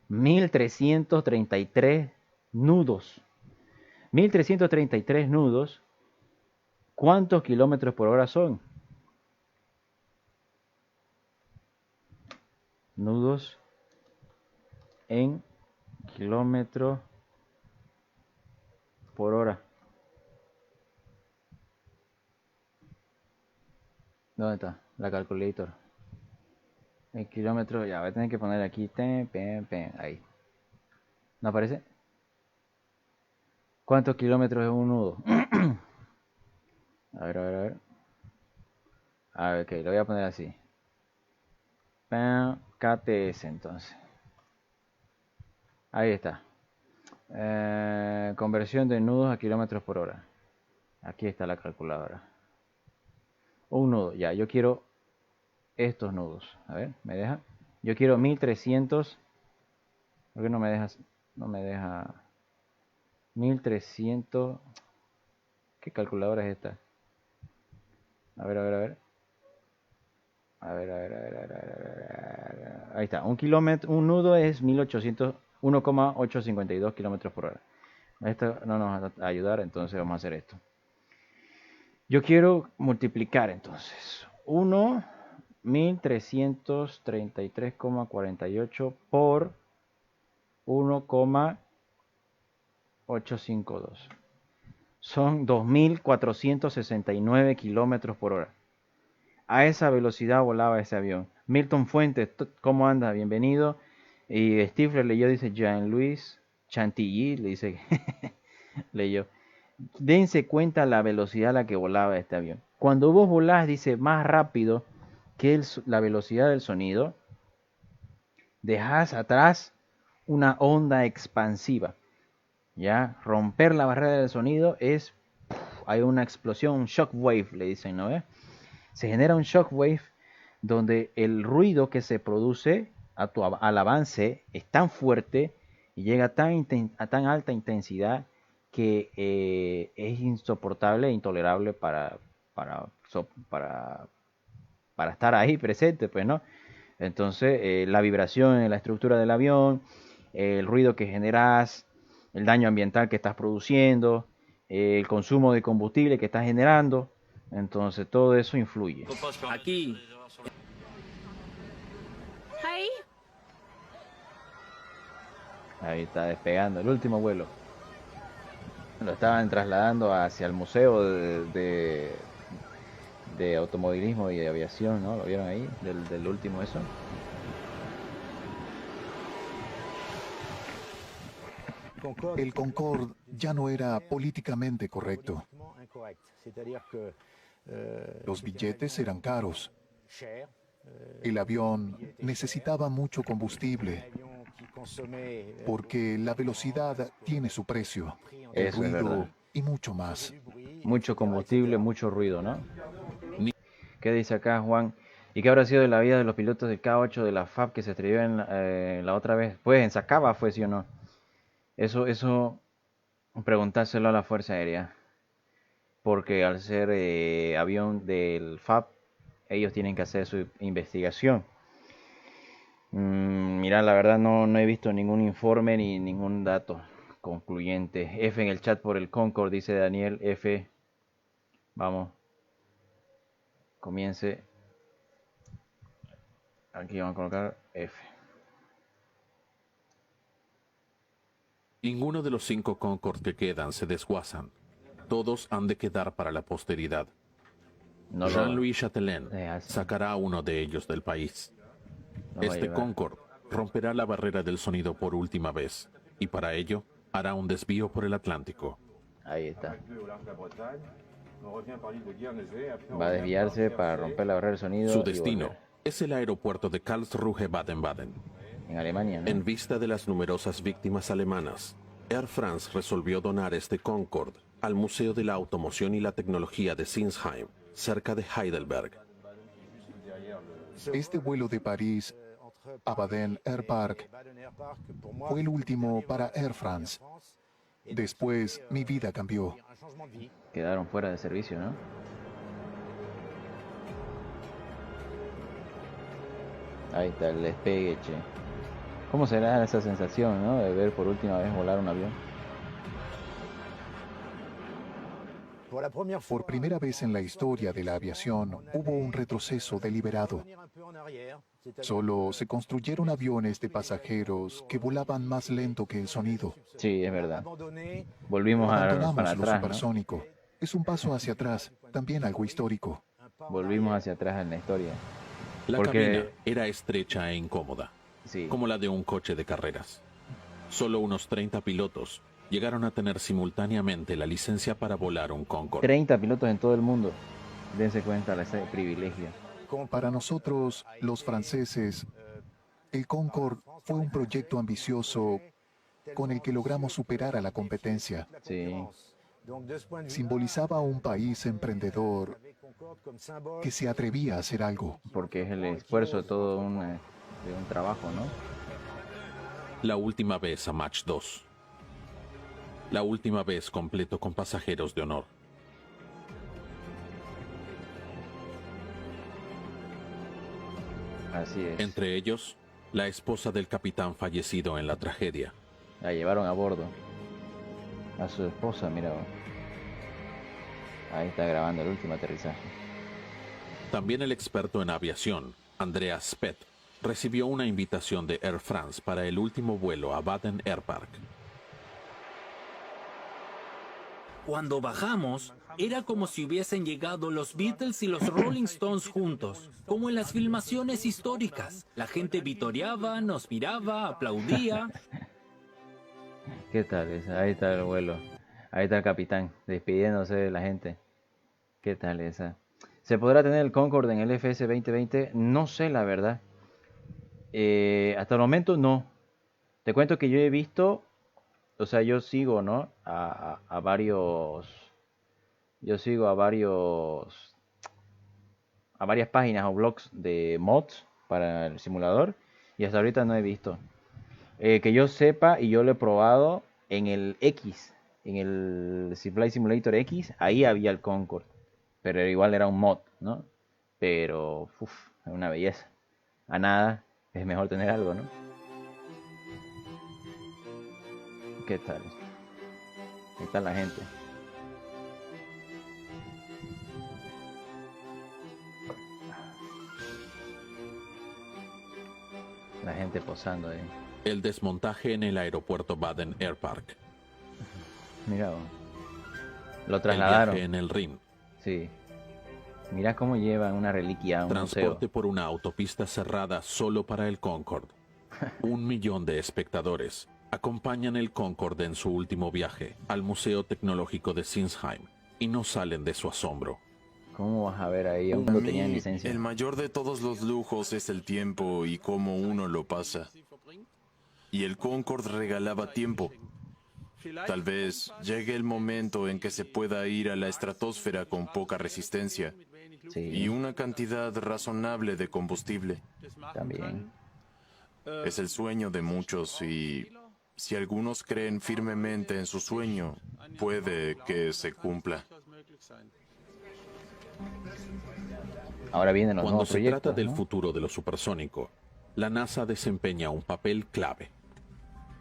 1333 nudos. 1333 nudos. ¿Cuántos kilómetros por hora son? Nudos en kilómetros por hora. ¿Dónde está la calculator? El kilómetro, ya voy a tener que poner aquí, ahí. ¿No aparece? ¿Cuántos kilómetros es un nudo? A ver. A ver, ok, lo voy a poner así. KTS entonces. Ahí está. Conversión de nudos a kilómetros por hora. Aquí está la calculadora. Un nudo, ya, yo quiero estos nudos. A ver, ¿me deja? Yo quiero 1300. ¿Por qué no me dejas? No me deja. 1300. ¿Qué calculadora es esta? A ver. Ahí está. Un nudo es 1800. 1,852 kilómetros por hora. Esto no nos va a ayudar, entonces vamos a hacer esto. Yo quiero multiplicar entonces 1.333,48 por 1,852. Son 2.469 kilómetros por hora. A esa velocidad volaba ese avión. Milton Fuentes, ¿cómo anda? Bienvenido. Y Stifler leyó, dice Jean-Louis Chantilly, le dice, leyó. Dense cuenta la velocidad a la que volaba este avión. Cuando vos volás, dice, más rápido que la velocidad del sonido, dejás atrás una onda expansiva. Ya, romper la barrera del sonido es, hay una explosión, un shockwave, le dicen, ¿no? Se genera un shockwave donde el ruido que se produce al avance es tan fuerte y llega a tan alta intensidad que es insoportable e intolerable para estar ahí presente, pues, ¿no? Entonces, la vibración en la estructura del avión, el ruido que generas, el daño ambiental que estás produciendo, el consumo de combustible que estás generando, entonces todo eso influye. Aquí. Ahí está despegando el último vuelo. Lo estaban trasladando hacia el museo de automovilismo y de aviación, ¿no? ¿Lo vieron ahí? Del último eso. El Concorde ya no era políticamente correcto. Los billetes eran caros. El avión necesitaba mucho combustible porque la velocidad tiene su precio, el Eso es ruido verdad. y mucho más. Mucho combustible, mucho ruido, ¿no? ¿Qué dice acá Juan? ¿Y qué habrá sido de la vida de los pilotos del K8 de la FAB que se estrelló en la otra vez? Pues en Sacaba fue, ¿sí o no? Eso, preguntárselo a la Fuerza Aérea. Porque al ser avión del FAB, ellos tienen que hacer su investigación. Mira, la verdad no he visto ningún informe ni ningún dato concluyente. F en el chat por el Concorde, dice Daniel. F. Vamos. Comience. Aquí vamos a colocar F. Ninguno de los 5 Concorde que quedan se desguazan. Todos han de quedar para la posteridad. No Jean-Louis Chatelain Dejas. sacará uno de ellos del país. No va a Este llevar. Concorde romperá la barrera del sonido por última vez y para ello hará un desvío por el Atlántico. Ahí está. Va a desviarse para romper la barrera del sonido. Su y destino volver. es el aeropuerto de Karlsruhe, Baden-Baden. En Alemania, ¿no? En vista de las numerosas víctimas alemanas, Air France resolvió donar este Concorde al Museo de la Automoción y la Tecnología de Sinsheim, cerca de Heidelberg. Este vuelo de París a Baden Air Park fue el último para Air France. Después, mi vida cambió. Quedaron fuera de servicio, ¿no? Ahí está el despegue, che. ¿Cómo será esa sensación, no? De ver por última vez volar un avión. Por primera vez en la historia de la aviación hubo un retroceso deliberado. Solo se construyeron aviones de pasajeros que volaban más lento que el sonido. Sí, es verdad. Volvimos para Abandonamos lo atrás, ¿no? supersónico. Es un paso hacia atrás, también algo histórico. Volvimos hacia atrás en la historia. La Porque- cabina era estrecha e incómoda, Sí. como la de un coche de carreras. Solo unos 30 pilotos llegaron a tener simultáneamente la licencia para volar un Concorde. 30 pilotos en todo el mundo. Dense cuenta de ese privilegio. Para nosotros, los franceses, el Concorde fue un proyecto ambicioso con el que logramos superar a la competencia. Sí. Simbolizaba un país emprendedor que se atrevía a hacer algo. Porque es el esfuerzo de todo de un trabajo, ¿no? La última vez a Mach 2. La última vez completo con pasajeros de honor. Así es. Entre ellos, la esposa del capitán fallecido en la tragedia. La llevaron a bordo. A su esposa, mira. Ahí está grabando el último aterrizaje. También el experto en aviación, Andreas Speth, recibió una invitación de Air France para el último vuelo a Baden Airpark. Cuando bajamos, era como si hubiesen llegado los Beatles y los Rolling Stones juntos, como en las filmaciones históricas. La gente vitoreaba, nos miraba, aplaudía. ¿Qué tal? Ahí está el vuelo. Ahí está el capitán, despidiéndose de la gente. ¿Qué tal esa? ¿Se podrá tener el Concorde en el FS 2020? No sé, la verdad. Hasta el momento no. Te cuento que yo he visto, o sea, yo sigo, ¿no? A varias páginas o blogs de mods para el simulador y hasta ahorita no he visto. Que yo sepa y yo lo he probado en el X, en el Flight Simulator X, ahí había el Concorde, pero igual era un mod, ¿no? Pero, es una belleza. A nada, es mejor tener algo, ¿no? ¿Qué tal? Ahí está la gente. La gente posando ahí. El desmontaje en el aeropuerto Baden Airpark. Mira, lo El trasladaron. viaje en el Rin. Sí. Mira cómo llevan una reliquia a un Transporte museo. por una autopista cerrada solo para el Concorde. 1 millón de espectadores acompañan el Concorde en su último viaje al Museo Tecnológico de Sinsheim y no salen de su asombro. ¿Cómo vas a ver ahí? Aún Para no mí, tenían licencia. el mayor de todos los lujos es el tiempo y cómo uno lo pasa. Y el Concorde regalaba tiempo. Tal vez llegue el momento en que se pueda ir a la estratosfera con poca resistencia y Sí, una cantidad razonable de combustible. también. Es el sueño de muchos y si algunos creen firmemente en su sueño, puede que se cumpla. Ahora vienen los Cuando nuevos se proyectos, trata del ¿no? futuro de lo supersónico, la NASA desempeña un papel clave.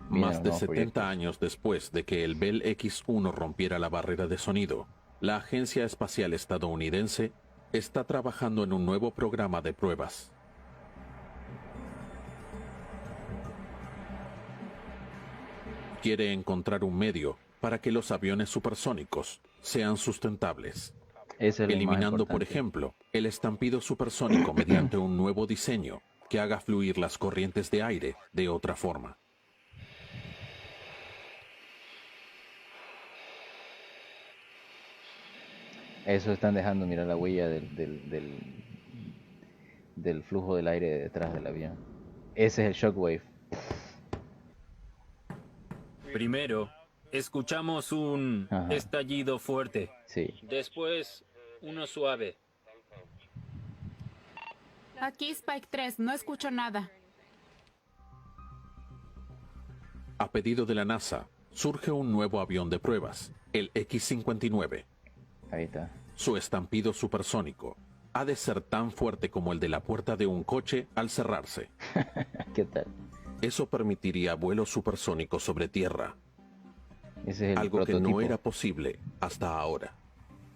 Vienen Más los de nuevos 70 proyectos. años después de que el Bell X-1 rompiera la barrera de sonido, la Agencia Espacial Estadounidense está trabajando en un nuevo programa de pruebas. Quiere encontrar un medio para que los aviones supersónicos sean sustentables, Ese es lo más eliminando, por importante. ejemplo, el estampido supersónico mediante un nuevo diseño que haga fluir las corrientes de aire de otra forma. Eso están dejando, mira la huella del flujo del aire detrás del avión. Ese es el shockwave. Primero, escuchamos un Ajá. estallido fuerte. Sí. Después, uno suave. Aquí Spike 3, no escucho nada. A pedido de la NASA, surge un nuevo avión de pruebas, el X-59. Ahí está. Su estampido supersónico ha de ser tan fuerte como el de la puerta de un coche al cerrarse. ¿Qué tal? Eso permitiría vuelos supersónicos sobre tierra, Ese es el algo que prototipo. no era posible hasta ahora.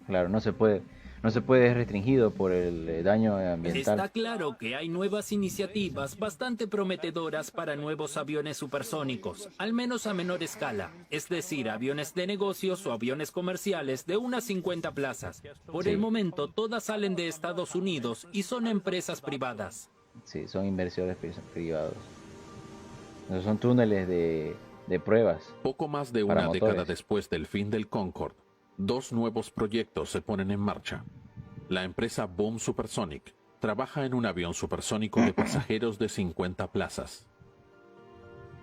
Claro, no se puede, es restringido por el daño ambiental. Está claro que hay nuevas iniciativas bastante prometedoras para nuevos aviones supersónicos, al menos a menor escala, es decir, aviones de negocios o aviones comerciales de unas 50 plazas. Por Sí. el momento, todas salen de Estados Unidos y son empresas privadas. Sí, son inversores privados. Esos son túneles de pruebas. Poco más de Para una década motores. después del fin del Concorde, 2 nuevos proyectos se ponen en marcha. La empresa Boom Supersonic trabaja en un avión supersónico de pasajeros de 50 plazas.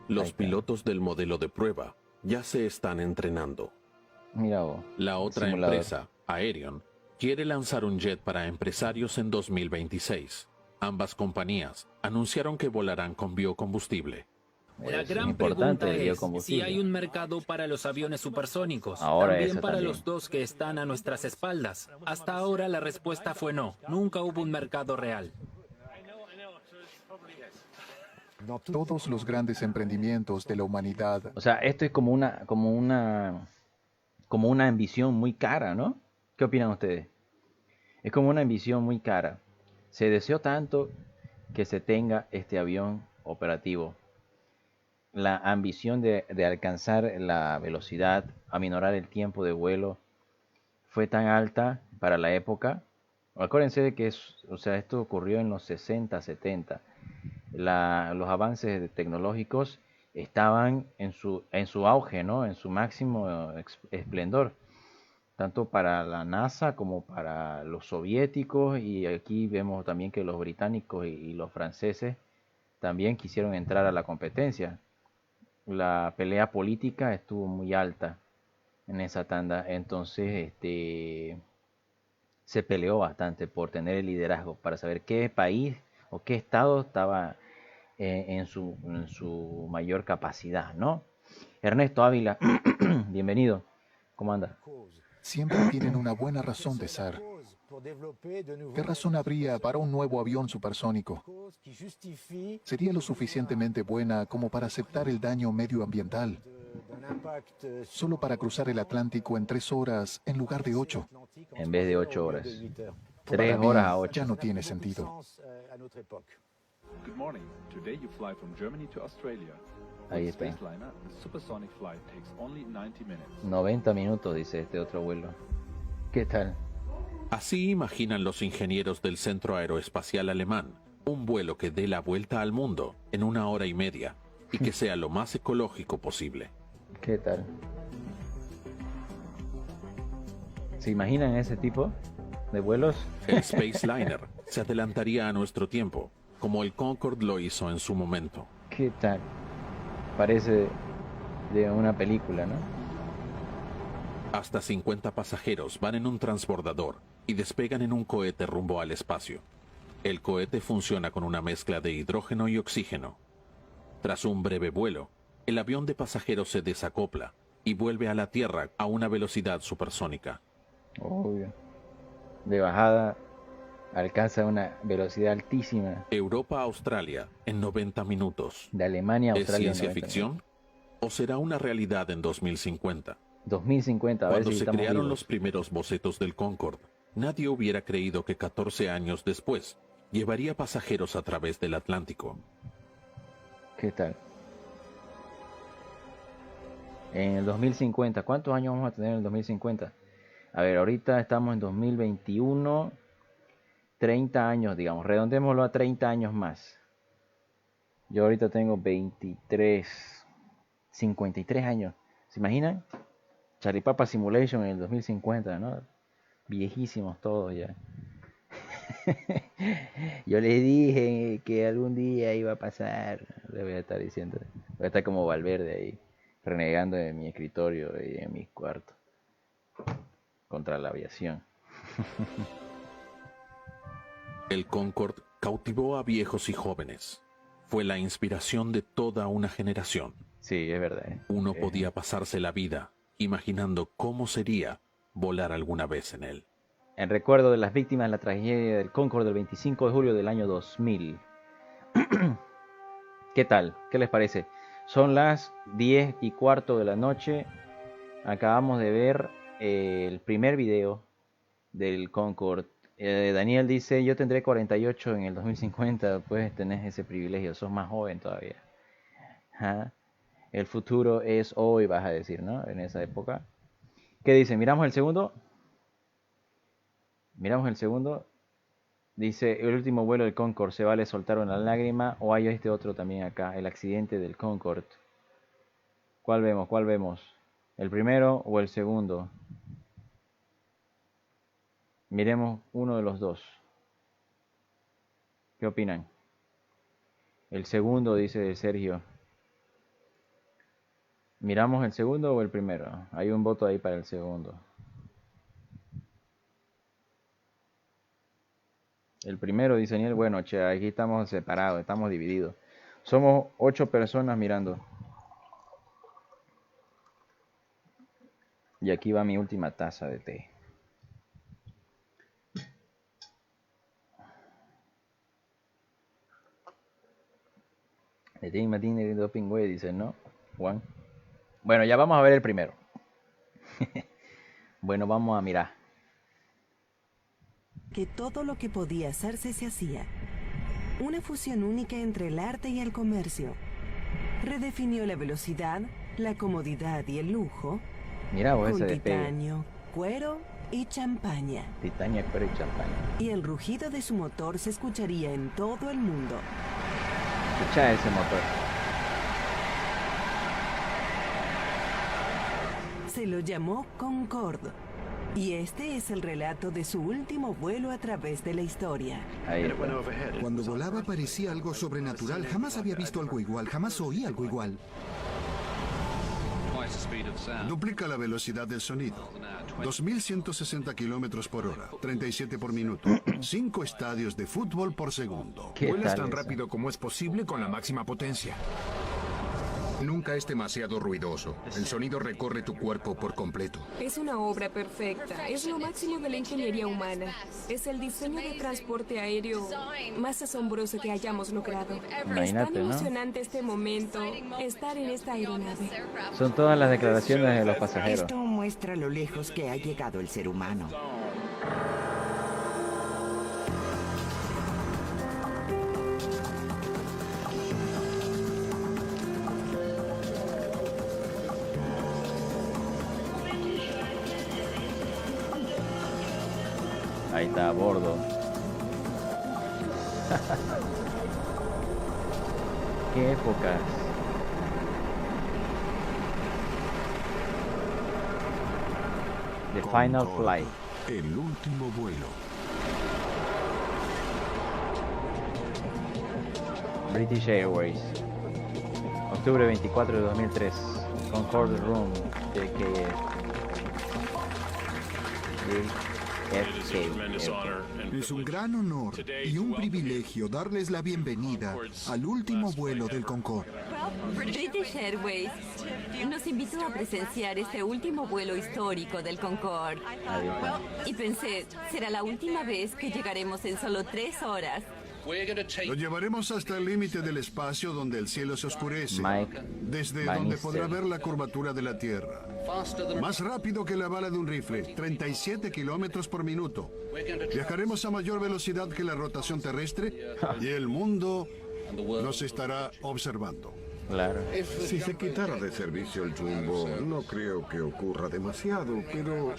Ahí Los está. pilotos del modelo de prueba ya se están entrenando. Mira vos. La otra Simulador. empresa, Aerion, quiere lanzar un jet para empresarios en 2026. Ambas compañías anunciaron que volarán con biocombustible. La Es gran importante pregunta el es si biocombustible. hay un mercado para los aviones supersónicos, Ahora también eso para también. los dos que están a nuestras espaldas. Hasta ahora la respuesta fue no, nunca hubo un mercado real. Todos los grandes emprendimientos de la humanidad O sea, esto es como una ambición muy cara, ¿no? ¿Qué opinan ustedes? Es como una ambición muy cara. Se deseó tanto que se tenga este avión operativo. La ambición de alcanzar la velocidad, aminorar el tiempo de vuelo, fue tan alta para la época. Acuérdense de que o sea, esto ocurrió en los 60, 70. Los avances tecnológicos estaban en su auge, ¿no? En su máximo esplendor, tanto para la NASA como para los soviéticos, y aquí vemos también que los británicos y los franceses también quisieron entrar a la competencia. La pelea política estuvo muy alta en esa tanda, entonces se peleó bastante por tener el liderazgo, para saber qué país o qué estado estaba en su mayor capacidad, ¿no? Ernesto Ávila, bienvenido. ¿Cómo anda? siempre tienen una buena razón de ser. ¿Qué razón habría para un nuevo avión supersónico? Sería lo suficientemente buena como para aceptar el daño medioambiental, solo para cruzar el Atlántico en 3 horas en lugar de 8. En vez de 8 horas. Para 3 mí, horas a 8. ya no tiene sentido. Good morning. Today you fly from Germany to Australia. Ahí With está. Spaceliner, the supersonic flight takes only 90 minutes. 90 minutos, dice este otro vuelo. ¿Qué tal? Así imaginan los ingenieros del Centro Aeroespacial Alemán un vuelo que dé la vuelta al mundo en 1 hora y media y que sea lo más ecológico posible. ¿Qué tal? ¿Se imaginan ese tipo de vuelos? El Spaceliner se adelantaría a nuestro tiempo, como el Concorde lo hizo en su momento. ¿Qué tal? Parece de una película, ¿no? Hasta 50 pasajeros van en un transbordador y despegan en un cohete rumbo al espacio. El cohete funciona con una mezcla de hidrógeno y oxígeno. Tras un breve vuelo, el avión de pasajeros se desacopla y vuelve a la Tierra a una velocidad supersónica. Obvio. De bajada alcanza una velocidad altísima. Europa a Australia en 90 minutos. De Alemania a ¿Es Australia. ciencia 90 ficción? minutos. ¿O será una realidad en 2050? 2050, a ver Cuando si se estamos crearon vivos. los primeros bocetos del Concorde, nadie hubiera creído que 14 años después llevaría pasajeros a través del Atlántico. ¿Qué tal? En el 2050, ¿cuántos años vamos a tener en el 2050? A ver, ahorita estamos en 2021, 30 años, digamos, redondémoslo a 30 años más. Yo ahorita tengo 23, 53 años. ¿Se imaginan? Charlie Papa Simulation en el 2050, ¿no? Viejísimos todos ya. Yo les dije que algún día iba a pasar. Le voy a estar diciendo. Voy a estar como Valverde ahí, renegando en mi escritorio y en mi cuarto. Contra la aviación. El Concorde cautivó a viejos y jóvenes. Fue la inspiración de toda una generación. Sí, es verdad. Uno podía pasarse la vida imaginando cómo sería volar alguna vez en él. En recuerdo de las víctimas de la tragedia del Concorde del 25 de julio del año 2000. ¿Qué tal? ¿Qué les parece? Son las 10:15 de la noche. Acabamos de ver el primer video del Concorde. Daniel dice, yo tendré 48 en el 2050, pues tenés ese privilegio, sos más joven todavía. ¿Ah? El futuro es hoy, vas a decir, ¿no? En esa época. ¿Qué dice? ¿Miramos el segundo? Miramos el segundo. Dice, el último vuelo del Concorde, ¿se vale soltar una lágrima? O hay este otro también acá, el accidente del Concorde. ¿Cuál vemos? ¿Cuál vemos? ¿El primero o el segundo? Miremos uno de los dos. ¿Qué opinan? El segundo, dice Sergio. ¿Miramos el segundo o el primero? Hay un voto ahí para el segundo. El primero, dice Daniel. Bueno, che, aquí estamos separados, estamos divididos. Somos 8 personas mirando. Y aquí va mi última taza de té. The Team Martínez de Doping Way, dice, ¿no? Juan. Bueno, ya vamos a ver el primero. Bueno, vamos a mirar. Que todo lo que podía hacerse se hacía. Una fusión única entre el arte y el comercio. Redefinió la velocidad, la comodidad y el lujo. Mira vos con ese despegue. titanio, cuero y champaña. Titanio, cuero y champaña. Y el rugido de su motor se escucharía en todo el mundo. Escucha ese motor. Se lo llamó Concorde. Y este es el relato de su último vuelo a través de la historia. Ahí está. Cuando volaba parecía algo sobrenatural. Jamás había visto algo igual, jamás oí algo igual. Duplica la velocidad del sonido. 2.160 kilómetros por hora, 37 por minuto. 5 estadios de fútbol por segundo. Vuelas tan rápido como es posible con la máxima potencia. Nunca es demasiado ruidoso. El sonido recorre tu cuerpo por completo. Es una obra perfecta. Es lo máximo de la ingeniería humana. Es el diseño de transporte aéreo más asombroso que hayamos logrado. Imagínate, es tan ¿no? emocionante este momento, estar en esta aeronave. Son todas las declaraciones de los pasajeros. Esto muestra lo lejos que ha llegado el ser humano. Ahí está, a bordo. Qué épocas. The Final Flight. El último vuelo. British Airways. Octubre 24 de 2003. Concorde Room. Es un gran honor y un privilegio darles la bienvenida al último vuelo del Concorde. British Airways nos invitó a presenciar este último vuelo histórico del Concorde. Y pensé, será la última vez que llegaremos en solo 3 horas. Lo llevaremos hasta el límite del espacio donde el cielo se oscurece, desde donde Bannister. podrá ver la curvatura de la Tierra. Más rápido que la bala de un rifle, 37 kilómetros por minuto. Viajaremos a mayor velocidad que la rotación terrestre y el mundo nos estará observando. Claro. Si se quitara de servicio el Jumbo, no creo que ocurra demasiado, pero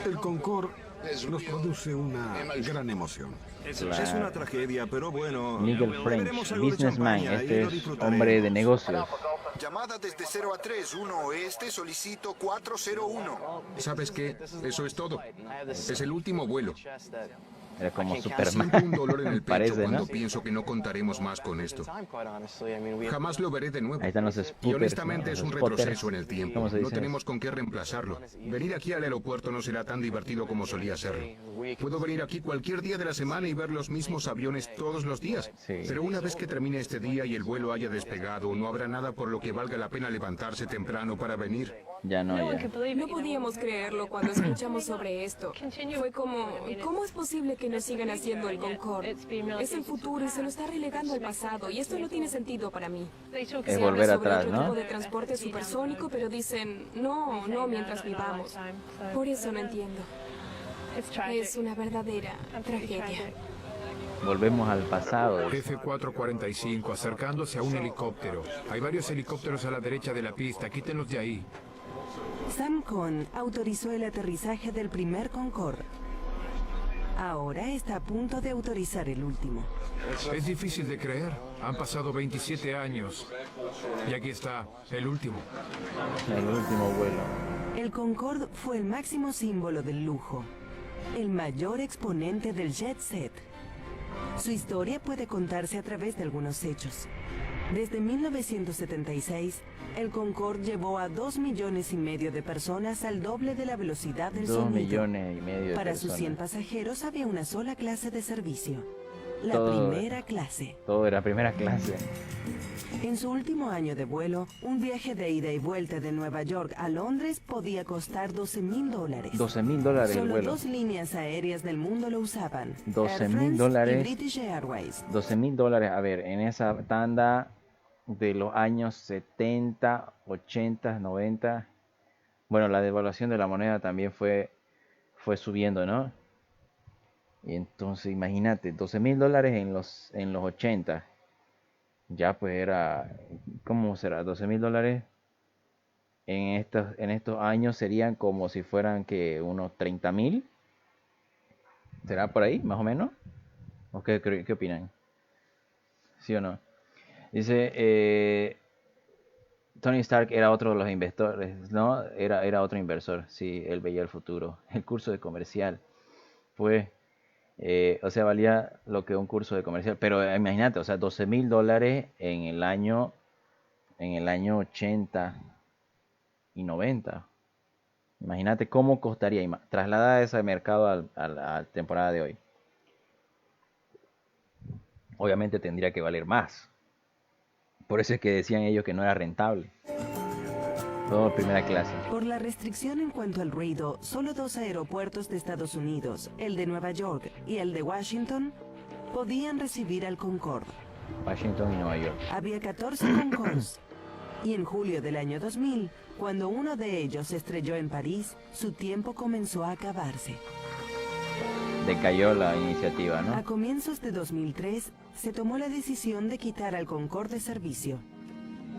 el Concorde nos produce una gran emoción. Claro. Es una tragedia, pero bueno. Nigel French, beberemos algo de businessman. champaña y Este lo es disfrutaremos. hombre de negocios. Llamada desde 0 a 3, 1 oeste, solicito 401. ¿Sabes qué? Eso es todo. Es el último vuelo. Era como Siento Superman. un dolor en el pecho Parece, cuando ¿no? pienso que no contaremos más con esto. Jamás lo veré de nuevo. Ahí están los Y spotters, honestamente ¿no? es Los un spotters. retroceso en el tiempo. ¿Cómo se No dice? tenemos con qué reemplazarlo. Venir aquí al aeropuerto no será tan divertido como solía serlo. Puedo venir aquí cualquier día de la semana y ver los mismos aviones todos los días. Pero una vez que termine este día y el vuelo haya despegado, no habrá nada por lo que valga la pena levantarse temprano para venir. Ya no, ya. No podíamos creerlo cuando escuchamos sobre esto. Fue como, ¿cómo es posible que nos sigan haciendo el Concorde? Es el futuro y se lo está relegando al pasado, y esto no tiene sentido para mí. Es volver Se habla atrás, sobre ¿no? otro tipo de transporte supersónico, pero dicen, no mientras vivamos. Por eso no entiendo. Es una verdadera tragedia. Volvemos al pasado. F-445 acercándose a un helicóptero. Hay varios helicópteros a la derecha de la pista. Quítenlos de ahí. Sam Cohn autorizó el aterrizaje del primer Concorde. Ahora está a punto de autorizar el último. Es difícil de creer. Han pasado 27 años. Y aquí está, el último. El último vuelo. El Concorde fue el máximo símbolo del lujo, el mayor exponente del jet set. Su historia puede contarse a través de algunos hechos. Desde 1976, el Concorde llevó a 2,5 millones de personas al doble de la velocidad del 2,5 sonido. millones de Para personas. sus 100 pasajeros había una sola clase de servicio, la Todo- primera clase. Todo era primera clase. En su último año de vuelo, un viaje de ida y vuelta de Nueva York a Londres podía costar $12,000. $12,000 el Solo vuelo. 2 líneas aéreas del mundo lo usaban. Air $12,000. France y British Airways. $12,000. A ver, en esa tanda de los años 70, 80, 90. Bueno, la devaluación de la moneda también fue subiendo, ¿no? Y entonces imagínate, $12,000 en los 80. Ya pues era, ¿cómo será? $12,000 en estos años serían como si fueran que unos 30,000. ¿Será por ahí, más o menos? ¿O qué opinan? ¿Sí o no? Dice, Tony Stark era otro de los inversores, ¿no? Era otro inversor, sí, él veía el futuro. El curso de comercial fue, o sea, valía lo que un curso de comercial. Pero imagínate, o sea, $12,000 en el año 80 y 90. Imagínate cómo costaría trasladar ese mercado a la temporada de hoy. Obviamente tendría que valer más. Por eso es que decían ellos que no era rentable. Todo primera clase. Por la restricción en cuanto al ruido, solo 2 aeropuertos de Estados Unidos, el de Nueva York y el de Washington, podían recibir al Concorde. Washington y Nueva York. Había 14 Concordes. Y en julio del año 2000, cuando uno de ellos se estrelló en París, su tiempo comenzó a acabarse. Decayó la iniciativa, ¿no? A comienzos de 2003, se tomó la decisión de quitar al Concorde de servicio.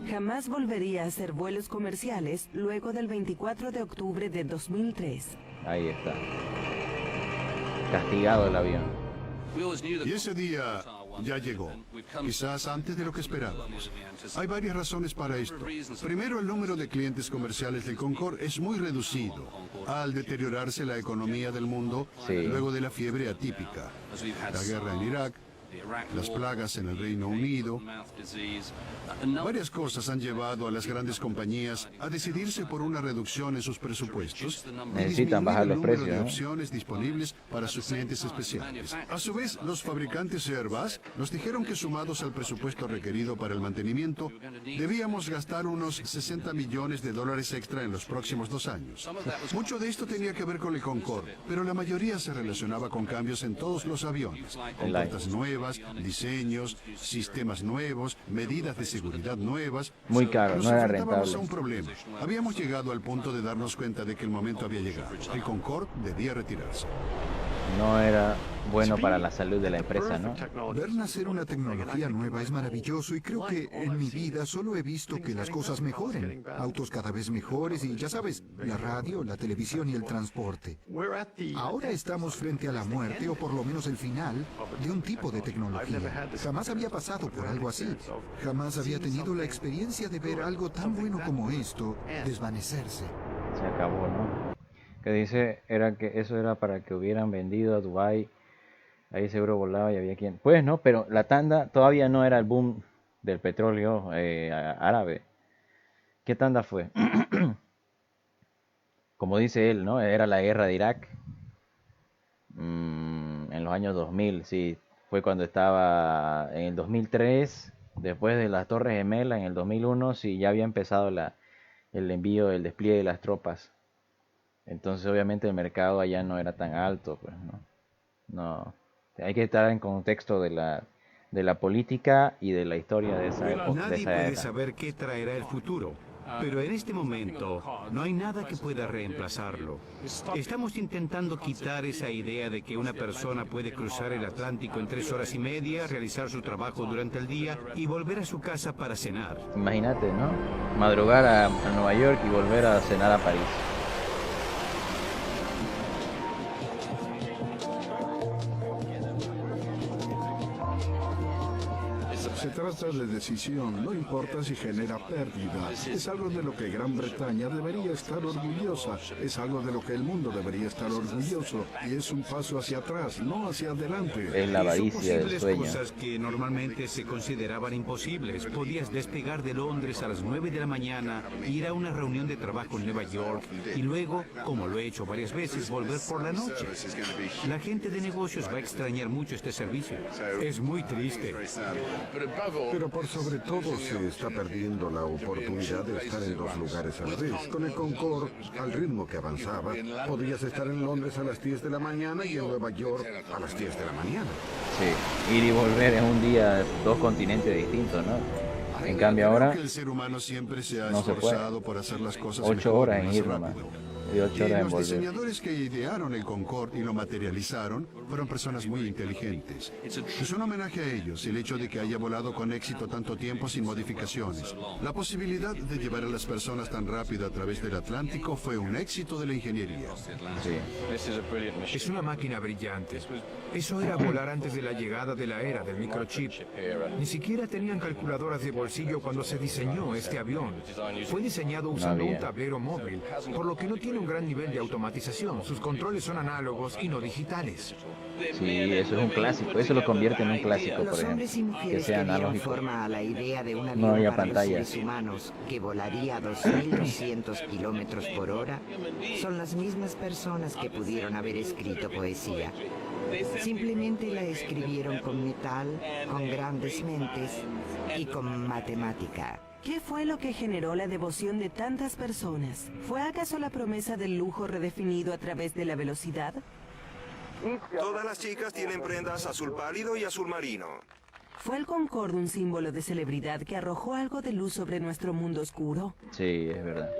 Jamás volvería a hacer vuelos comerciales luego del 24 de octubre de 2003. Ahí está. Castigado el avión. Y ese día ya llegó, quizás antes de lo que esperábamos. Hay varias razones para esto. Primero, el número de clientes comerciales del Concorde es muy reducido al deteriorarse la economía del mundo luego de la fiebre atípica, la guerra en Irak, las plagas en el Reino Unido. Varias cosas han llevado a las grandes compañías a decidirse por una reducción en sus presupuestos. Necesitan bajar los precios, de ¿no? opciones disponibles para sus clientes especiales. A su vez, los fabricantes Airbus nos dijeron que sumados al presupuesto requerido para el mantenimiento, debíamos gastar unos $60 millones extra en los próximos 2 años. Mucho de esto tenía que ver con el Concorde, pero la mayoría se relacionaba con cambios en todos los aviones, con puertas nuevas, diseños, sistemas nuevos, medidas de seguridad nuevas. Muy caro, no era rentable. Nos enfrentábamos a un problema. Habíamos llegado al punto de darnos cuenta de que el momento había llegado. El Concorde debía retirarse. No era bueno para la salud de la empresa, ¿no? Ver nacer una tecnología nueva es maravilloso y creo que en mi vida solo he visto que las cosas mejoren. Autos cada vez mejores y ya sabes, la radio, la televisión y el transporte. Ahora estamos frente a la muerte o por lo menos el final de un tipo de tecnología. Jamás había pasado por algo así. Jamás había tenido la experiencia de ver algo tan bueno como esto desvanecerse. Se acabó, ¿no? Que dice era que eso era para que hubieran vendido a Dubái. Ahí seguro volaba y había quien. Pues no, pero la tanda todavía no era el boom del petróleo árabe. ¿Qué tanda fue? Como dice él, ¿no? Era la guerra de Irak. En los años 2000, sí. Fue cuando estaba en el 2003, después de las Torres Gemelas, en el 2001, sí, ya había empezado el envío, el despliegue de las tropas. Entonces obviamente el mercado allá no era tan alto, pues no. Hay que estar en contexto de la política y de la historia de esa época. Nadie puede saber qué traerá el futuro, pero en este momento no hay nada que pueda reemplazarlo. Estamos intentando quitar esa idea de que una persona puede cruzar el Atlántico en 3 horas y media, realizar su trabajo durante el día y volver a su casa para cenar. Imagínate, ¿no? Madrugar a Nueva York y volver a cenar a París. Se trata de decisión, no importa si genera pérdida. Es algo de lo que Gran Bretaña debería estar orgullosa, es algo de lo que el mundo debería estar orgulloso, y es un paso hacia atrás, no hacia adelante. Es la avaricia del sueño. Cosas que normalmente se consideraban imposibles. Podías despegar de Londres a las 9 de la mañana, ir a una reunión de trabajo en Nueva York y luego, como lo he hecho varias veces, volver por la noche. La gente de negocios va a extrañar mucho este servicio. Es muy triste. Pero por sobre todo se está perdiendo la oportunidad de estar en 2 lugares a la vez. Con el Concorde, al ritmo que avanzaba, podrías estar en Londres a las 10 de la mañana y en Nueva York a las 10 de la mañana. Sí, ir y volver en un día, 2 continentes distintos, ¿no? En cambio ahora Creo que el ser humano siempre se ha no se puede. esforzado por hacer las cosas 8 mejor, horas en más ir nomás. rápido. Y 8 horas en los volver. diseñadores que idearon el Concorde y lo materializaron fueron personas muy inteligentes. Es un homenaje a ellos el hecho de que haya volado con éxito tanto tiempo sin modificaciones. La posibilidad de llevar a las personas tan rápido a través del Atlántico fue un éxito de la ingeniería. Es una máquina brillante. Eso era volar antes de la llegada de la era del microchip. Ni siquiera tenían calculadoras de bolsillo cuando se diseñó este avión. Fue diseñado usando un tablero móvil, por lo que no tiene un gran nivel de automatización. Sus controles son análogos y no digitales. Sí, eso es un clásico. Eso lo convierte en un clásico, por Los hombres y ejemplo. Que mujeres sea que dieron analógico. forma a la idea de un No avión había para los pantallas. seres humanos que volaría a 2.200 kilómetros por hora son las mismas personas que pudieron haber escrito poesía. Simplemente la escribieron con metal, con grandes mentes y con matemática. ¿Qué fue lo que generó la devoción de tantas personas? ¿Fue acaso la promesa del lujo redefinido a través de la velocidad? Todas las chicas tienen prendas azul pálido y azul marino. ¿Fue el Concorde un símbolo de celebridad que arrojó algo de luz sobre nuestro mundo oscuro? Sí, es verdad.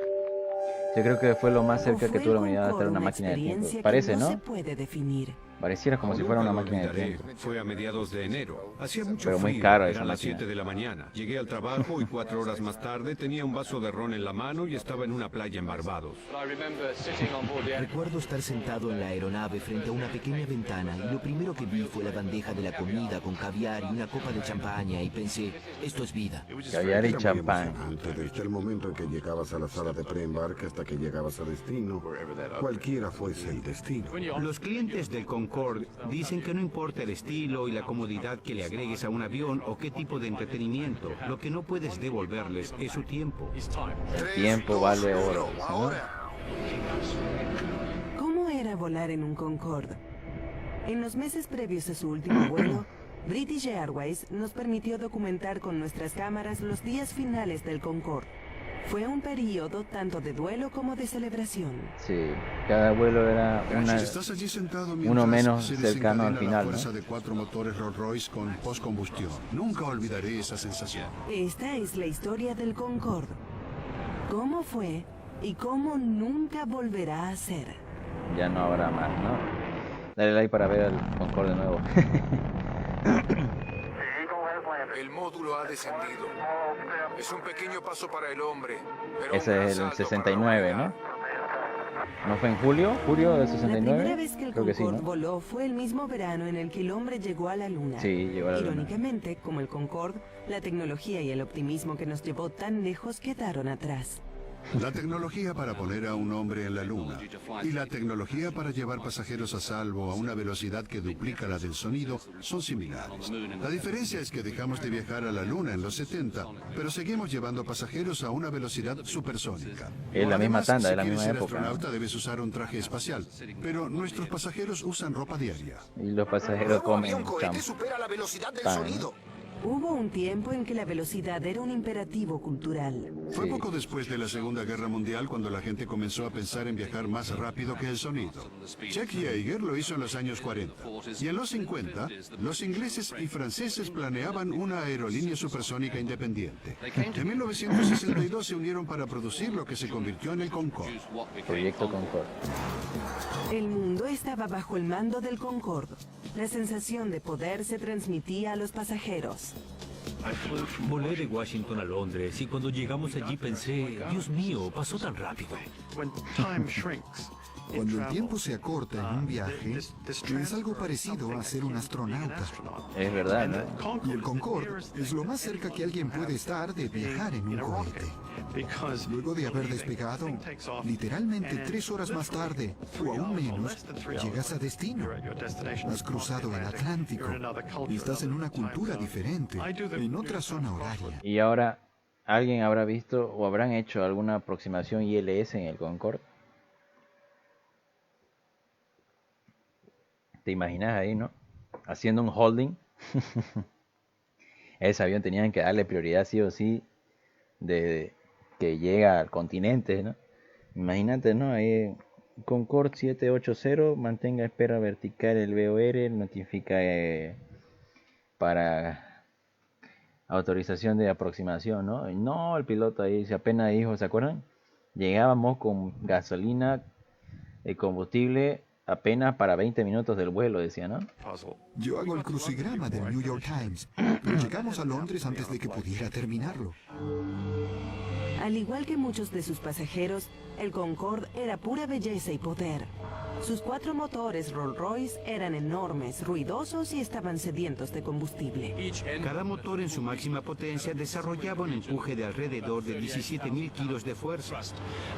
Yo creo que fue lo más cerca que tuvo la humanidad de estar en una máquina de tiempo. Parece, que no ¿no? se puede definir. Pareciera como si fuera una máquina de tiempo. Fue a mediados de enero. Hacía mucho Pero muy frío. cara esa Eran las máquina. 7 de la mañana. Llegué al trabajo y 4 horas más tarde tenía un vaso de ron en la mano y estaba en una playa en Barbados. Recuerdo estar sentado en la aeronave frente a una pequeña ventana y lo primero que vi fue la bandeja de la comida con caviar y una copa de champaña y pensé, esto es vida. Caviar y Era muy champán. emocionante, desde el momento en que llegabas a la sala de preembarque hasta que llegabas a destino, cualquiera fuese el destino. Los clientes del Concorde dicen que no importa el estilo y la comodidad que le agregues a un avión o qué tipo de entretenimiento, lo que no puedes devolverles es su tiempo. El tiempo vale oro, ¿no? ¿Cómo era volar en un Concorde? En los meses previos a su último vuelo, British Airways nos permitió documentar con nuestras cámaras los días finales del Concorde. Fue un periodo tanto de duelo como de celebración. Sí, cada vuelo era Estás allí sentado uno mientras menos se cercano al desencadena final, la fuerza ¿no? de 4 motores Rolls Royce con postcombustión. Nunca olvidaré esa sensación. Esta es la historia del Concorde. ¿Cómo fue y cómo nunca volverá a ser? Ya no habrá más, ¿no? Dale like para ver al Concorde de nuevo. El módulo ha descendido. Es un pequeño paso para el hombre. Pero Ese es el 69, ¿no? ¿No fue en julio? ¿Julio del La 69? primera vez que el Creo que sí, Concorde ¿no? voló fue el mismo verano en el que el hombre llegó a la Luna. Sí, llegó a la Luna. Irónicamente, como el Concorde, la tecnología y el optimismo que nos llevó tan lejos quedaron atrás. La tecnología para poner a un hombre en la luna y la tecnología para llevar pasajeros a salvo a una velocidad que duplica la del sonido son similares. La diferencia es que dejamos de viajar a la luna en los 70, pero seguimos llevando pasajeros a una velocidad supersónica. Es la misma Además, tanda, si es la quieres misma ser época, ¿no? astronauta debes usar un traje espacial, pero nuestros pasajeros usan ropa diaria. Y los pasajeros comen Cohete supera la velocidad del champán, sonido. Hubo un tiempo en que la velocidad era un imperativo cultural. Fue poco después de la Segunda Guerra Mundial cuando la gente comenzó a pensar en viajar más rápido que el sonido. Chuck Yeager lo hizo en los años 40. Y en los 50, los ingleses y franceses planeaban una aerolínea supersónica independiente. En 1962 se unieron para producir lo que se convirtió en el Concorde. Proyecto Concorde. El mundo estaba bajo el mando del Concorde. La sensación de poder se transmitía a los pasajeros. Volé de Washington a Londres y cuando llegamos allí pensé, Dios mío, pasó tan rápido. Cuando el tiempo se acorta en un viaje, es algo parecido a ser un astronauta. Es verdad, ¿no? Y el Concorde es lo más cerca que alguien puede estar de viajar en un cohete. Luego de haber despegado, literalmente 3 horas más tarde, o aún menos, llegas a destino. Has cruzado el Atlántico y estás en una cultura diferente, en otra zona horaria. Y ahora, ¿alguien habrá visto o habrán hecho alguna aproximación ILS en el Concorde? ¿Te imaginas ahí, no? Haciendo un holding. Ese avión tenían que darle prioridad sí o sí de que llega al continente, ¿no? Imagínate, ¿no? Ahí Concorde 780, mantenga espera vertical el VOR, notifica para autorización de aproximación, ¿no? Y no, el piloto ahí se apenas dijo, ¿se acuerdan? Llegábamos con gasolina y combustible apenas para 20 minutos del vuelo, decía, ¿no? Yo hago el crucigrama del New York Times, pero llegamos a Londres antes de que pudiera terminarlo. Al igual que muchos de sus pasajeros, el Concorde era pura belleza y poder. Sus 4 motores Rolls-Royce eran enormes, ruidosos y estaban sedientos de combustible. Cada motor en su máxima potencia desarrollaba un empuje de alrededor de 17.000 kilos de fuerza.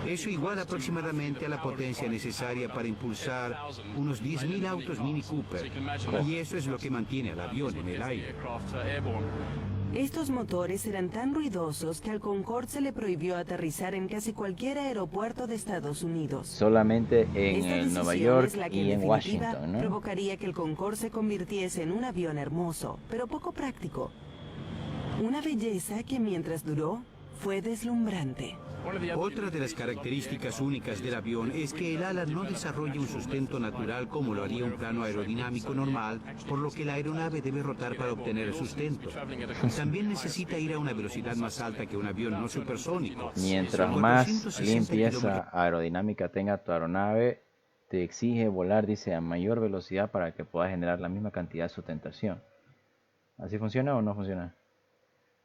Eso igual aproximadamente a la potencia necesaria para impulsar unos 10.000 autos Mini Cooper. Y eso es lo que mantiene al avión en el aire. Estos motores eran tan ruidosos que al Concorde se le prohibió aterrizar en casi cualquier aeropuerto de Estados Unidos. Solamente en Esta decisión Nueva York es la que y en definitiva Washington, ¿no? provocaría que el Concorde se convirtiese en un avión hermoso, pero poco práctico. Una belleza que mientras duró fue deslumbrante. Otra de las características únicas del avión es que el ala no desarrolla un sustento natural como lo haría un plano aerodinámico normal, por lo que la aeronave debe rotar para obtener el sustento. También necesita ir a una velocidad más alta que un avión no supersónico. Mientras más limpieza aerodinámica tenga tu aeronave, te exige volar, dice, a mayor velocidad para que puedas generar la misma cantidad de sustentación. ¿Así funciona o no funciona?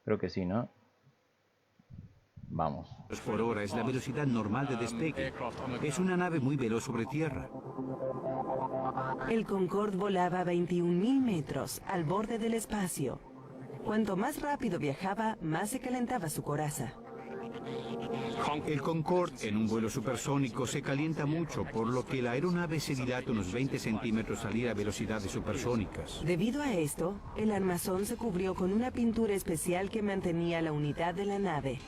Creo que sí, ¿no? Vamos. Por hora es la velocidad normal de despegue. Es una nave muy veloz sobre tierra. El Concorde volaba a 21.000 metros, al borde del espacio. Cuanto más rápido viajaba, más se calentaba su coraza. El Concorde en un vuelo supersónico se calienta mucho, por lo que la aeronave se dilata unos 20 centímetros al ir a velocidades supersónicas. Debido a esto, el armazón se cubrió con una pintura especial que mantenía la unidad de la nave.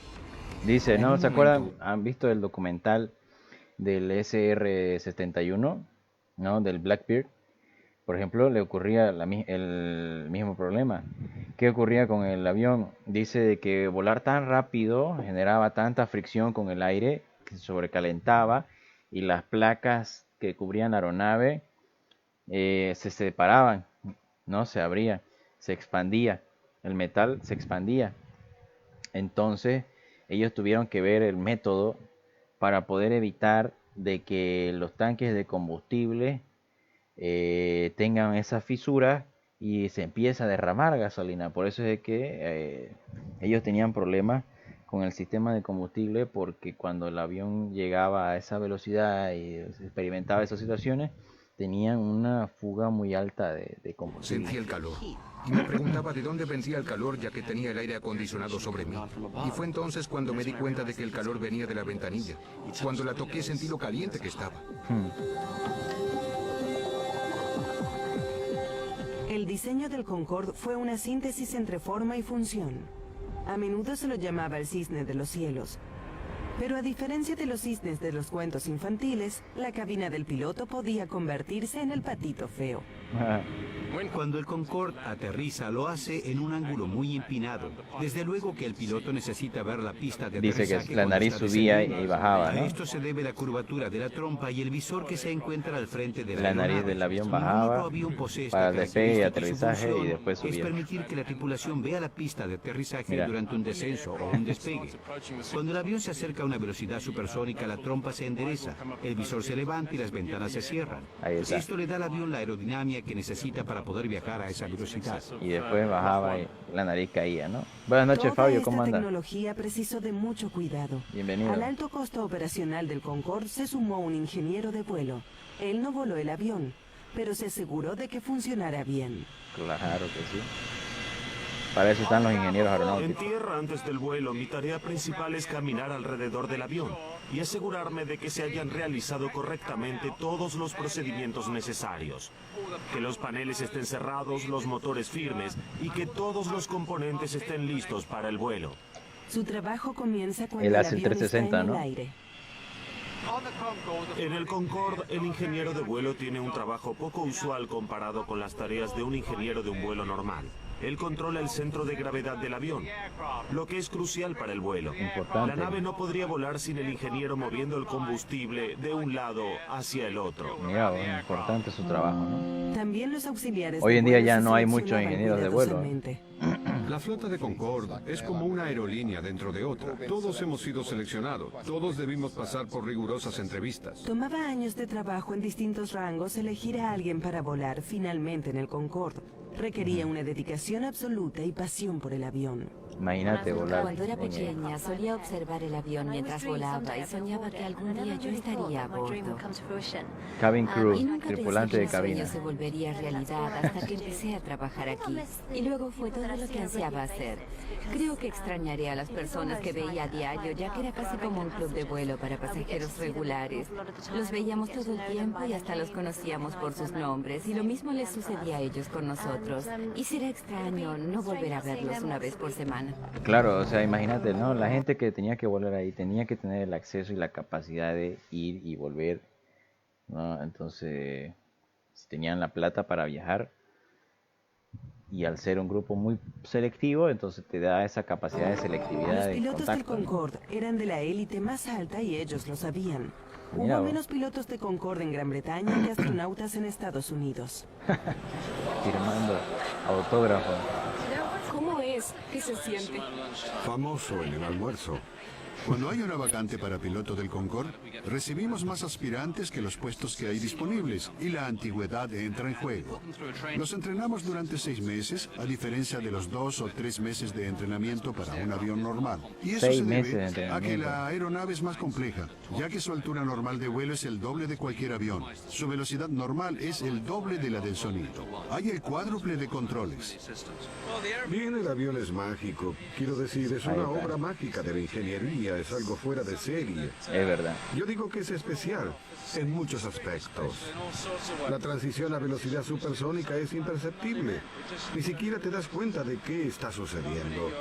Dice, ¿no? ¿Se acuerdan? ¿Han visto el documental del SR-71? ¿No? Del Blackbeard. Por ejemplo, le ocurría el mismo problema. ¿Qué ocurría con el avión? Dice de que volar tan rápido generaba tanta fricción con el aire que se sobrecalentaba y las placas que cubrían la aeronave se separaban, ¿no? Se abría, se expandía, el metal se expandía. Entonces ellos tuvieron que ver el método para poder evitar de que los tanques de combustible tengan esas fisuras y se empieza a derramar gasolina. Por eso es que ellos tenían problemas con el sistema de combustible, porque cuando el avión llegaba a esa velocidad y experimentaba esas situaciones, tenían una fuga muy alta de combustible. Sentí el calor y me preguntaba de dónde vendría el calor, ya que tenía el aire acondicionado sobre mí. Y fue entonces cuando me di cuenta de que el calor venía de la ventanilla. Cuando la toqué sentí lo caliente que estaba. El diseño del Concorde fue una síntesis entre forma y función. A menudo se lo llamaba el cisne de los cielos. Pero a diferencia de los cisnes de los cuentos infantiles, la cabina del piloto podía convertirse en el patito feo. Cuando el Concorde aterriza, lo hace en un ángulo muy empinado. Desde luego que el piloto necesita ver la pista de aterrizaje. Dice que la nariz subía y bajaba, ¿no? A esto se debe la curvatura de la trompa y el visor que se encuentra al frente de la nariz del avión bajaba para el despegue y aterrizaje y después subía. Es permitir que la tripulación vea la pista de aterrizaje durante un descenso o un despegue. Cuando el avión se acerca a una velocidad supersónica, la trompa se endereza, el visor se levanta y las ventanas se cierran. Esto le da al avión la aerodinámica que necesita para poder viajar a esa velocidad. Y después bajaba y la nariz caía, ¿no? Buenas noches, Fabio, ¿cómo anda? Esta tecnología precisó de mucho cuidado. Bienvenido. Al alto costo operacional del Concorde se sumó un ingeniero de vuelo. Él no voló el avión, pero se aseguró de que funcionara bien. Claro que sí. Para eso están los ingenieros aeronáuticos. En tierra, antes del vuelo, mi tarea principal es caminar alrededor del avión y asegurarme de que se hayan realizado correctamente todos los procedimientos necesarios. Que los paneles estén cerrados, los motores firmes y que todos los componentes estén listos para el vuelo. Su trabajo comienza cuando Él el hace el avión 360, está en el ¿no? aire. En el Concorde, el ingeniero de vuelo tiene un trabajo poco usual comparado con las tareas de un ingeniero de un vuelo normal. Él controla el centro de gravedad del avión, lo que es crucial para el vuelo. Importante. La nave no podría volar sin el ingeniero moviendo el combustible de un lado hacia el otro. Mira, es importante su trabajo, ¿no? También los auxiliares Hoy de en día vuelo ya se no hay muchos seleccionaban ingenieros de vuelo. cuidadosamente. La flota de Concorde es como una aerolínea dentro de otra. Todos hemos sido seleccionados. Todos debimos pasar por rigurosas entrevistas. Tomaba años de trabajo en distintos rangos elegir a alguien para volar finalmente en el Concorde. Requería una dedicación absoluta y pasión por el avión. Imagínate volar. Cuando era pequeña solía observar el avión mientras volaba y soñaba que algún día yo estaría a bordo. Cabin crew, Y nunca tripulante de pensé que mi cabina. sueño se volvería realidad hasta que empecé a trabajar aquí. Y luego fue todo lo que ansiaba hacer. Creo que extrañaré a las personas que veía a diario, ya que era casi como un club de vuelo para pasajeros regulares. Los veíamos todo el tiempo y hasta los conocíamos por sus nombres, y lo mismo les sucedía a ellos con nosotros. Y será extraño no volver a verlos una vez por semana. Claro, o sea, imagínate, ¿no? La gente que tenía que volar ahí tenía que tener el acceso y la capacidad de ir y volver, ¿no? Entonces, si tenían la plata para viajar, y al ser un grupo muy selectivo, entonces te da esa capacidad de selectividad Los de pilotos del contacto, ¿no? Concorde eran de la élite más alta y ellos lo sabían. Mira Hubo vos. menos pilotos de Concorde en Gran Bretaña que astronautas en Estados Unidos. Firmando autógrafo. ¿Cómo es? ¿Qué se siente? Famoso en el almuerzo. Cuando hay una vacante para piloto del Concorde, recibimos más aspirantes que los puestos que hay disponibles y la antigüedad entra en juego. Los entrenamos durante 6 meses, a diferencia de los 2 o 3 meses de entrenamiento para un avión normal. Y eso 6 se meses de debe a que entrenamiento. la aeronave es más compleja, ya que su altura normal de vuelo es el doble de cualquier avión. Su velocidad normal es el doble de la del sonido. Hay el cuádruple de controles. Bien, el avión es mágico. Quiero decir, es una obra mágica de la ingeniería, es algo fuera de serie. Es verdad. Yo digo que es especial en muchos aspectos. La transición a velocidad supersónica es imperceptible. Ni siquiera te das cuenta de qué está sucediendo.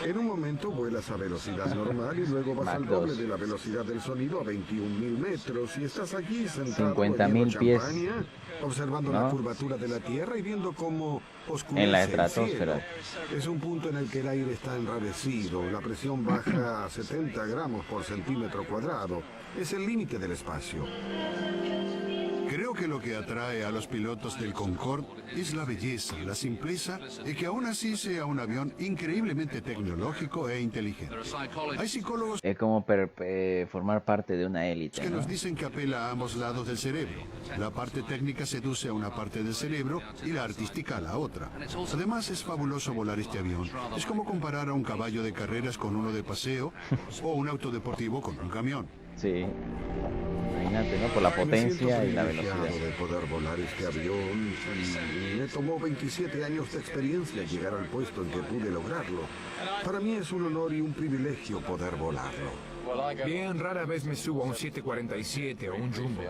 En un momento vuelas a velocidad normal y luego vas al doble de la velocidad del sonido a 21.000 metros y estás allí sentado 50.000 pies, champaña, observando ¿no? la curvatura de la Tierra y viendo cómo oscurece En la el estratosfera. cielo. Es un punto en el que el aire está enrarecido, la presión baja a 70 gramos por centímetro cuadrado. Es el límite del espacio. Creo que lo que atrae a los pilotos del Concorde es la belleza, la simpleza y que aún así sea un avión increíblemente tecnológico e inteligente. Hay psicólogos Es como formar parte de una élite, que ¿no? nos dicen que apela a ambos lados del cerebro. La parte técnica seduce a una parte del cerebro y la artística a la otra. Además, es fabuloso volar este avión. Es como comparar a un caballo de carreras con uno de paseo o un auto deportivo con un camión. Sí. Imagínate, ¿no? Por la potencia y la privilegiado velocidad. de poder volar este avión y me tomó 27 años de experiencia llegar al puesto en que pude lograrlo. Para mí es un honor y un privilegio poder volarlo. Bien, rara vez me subo a un 747 o un Jumbo.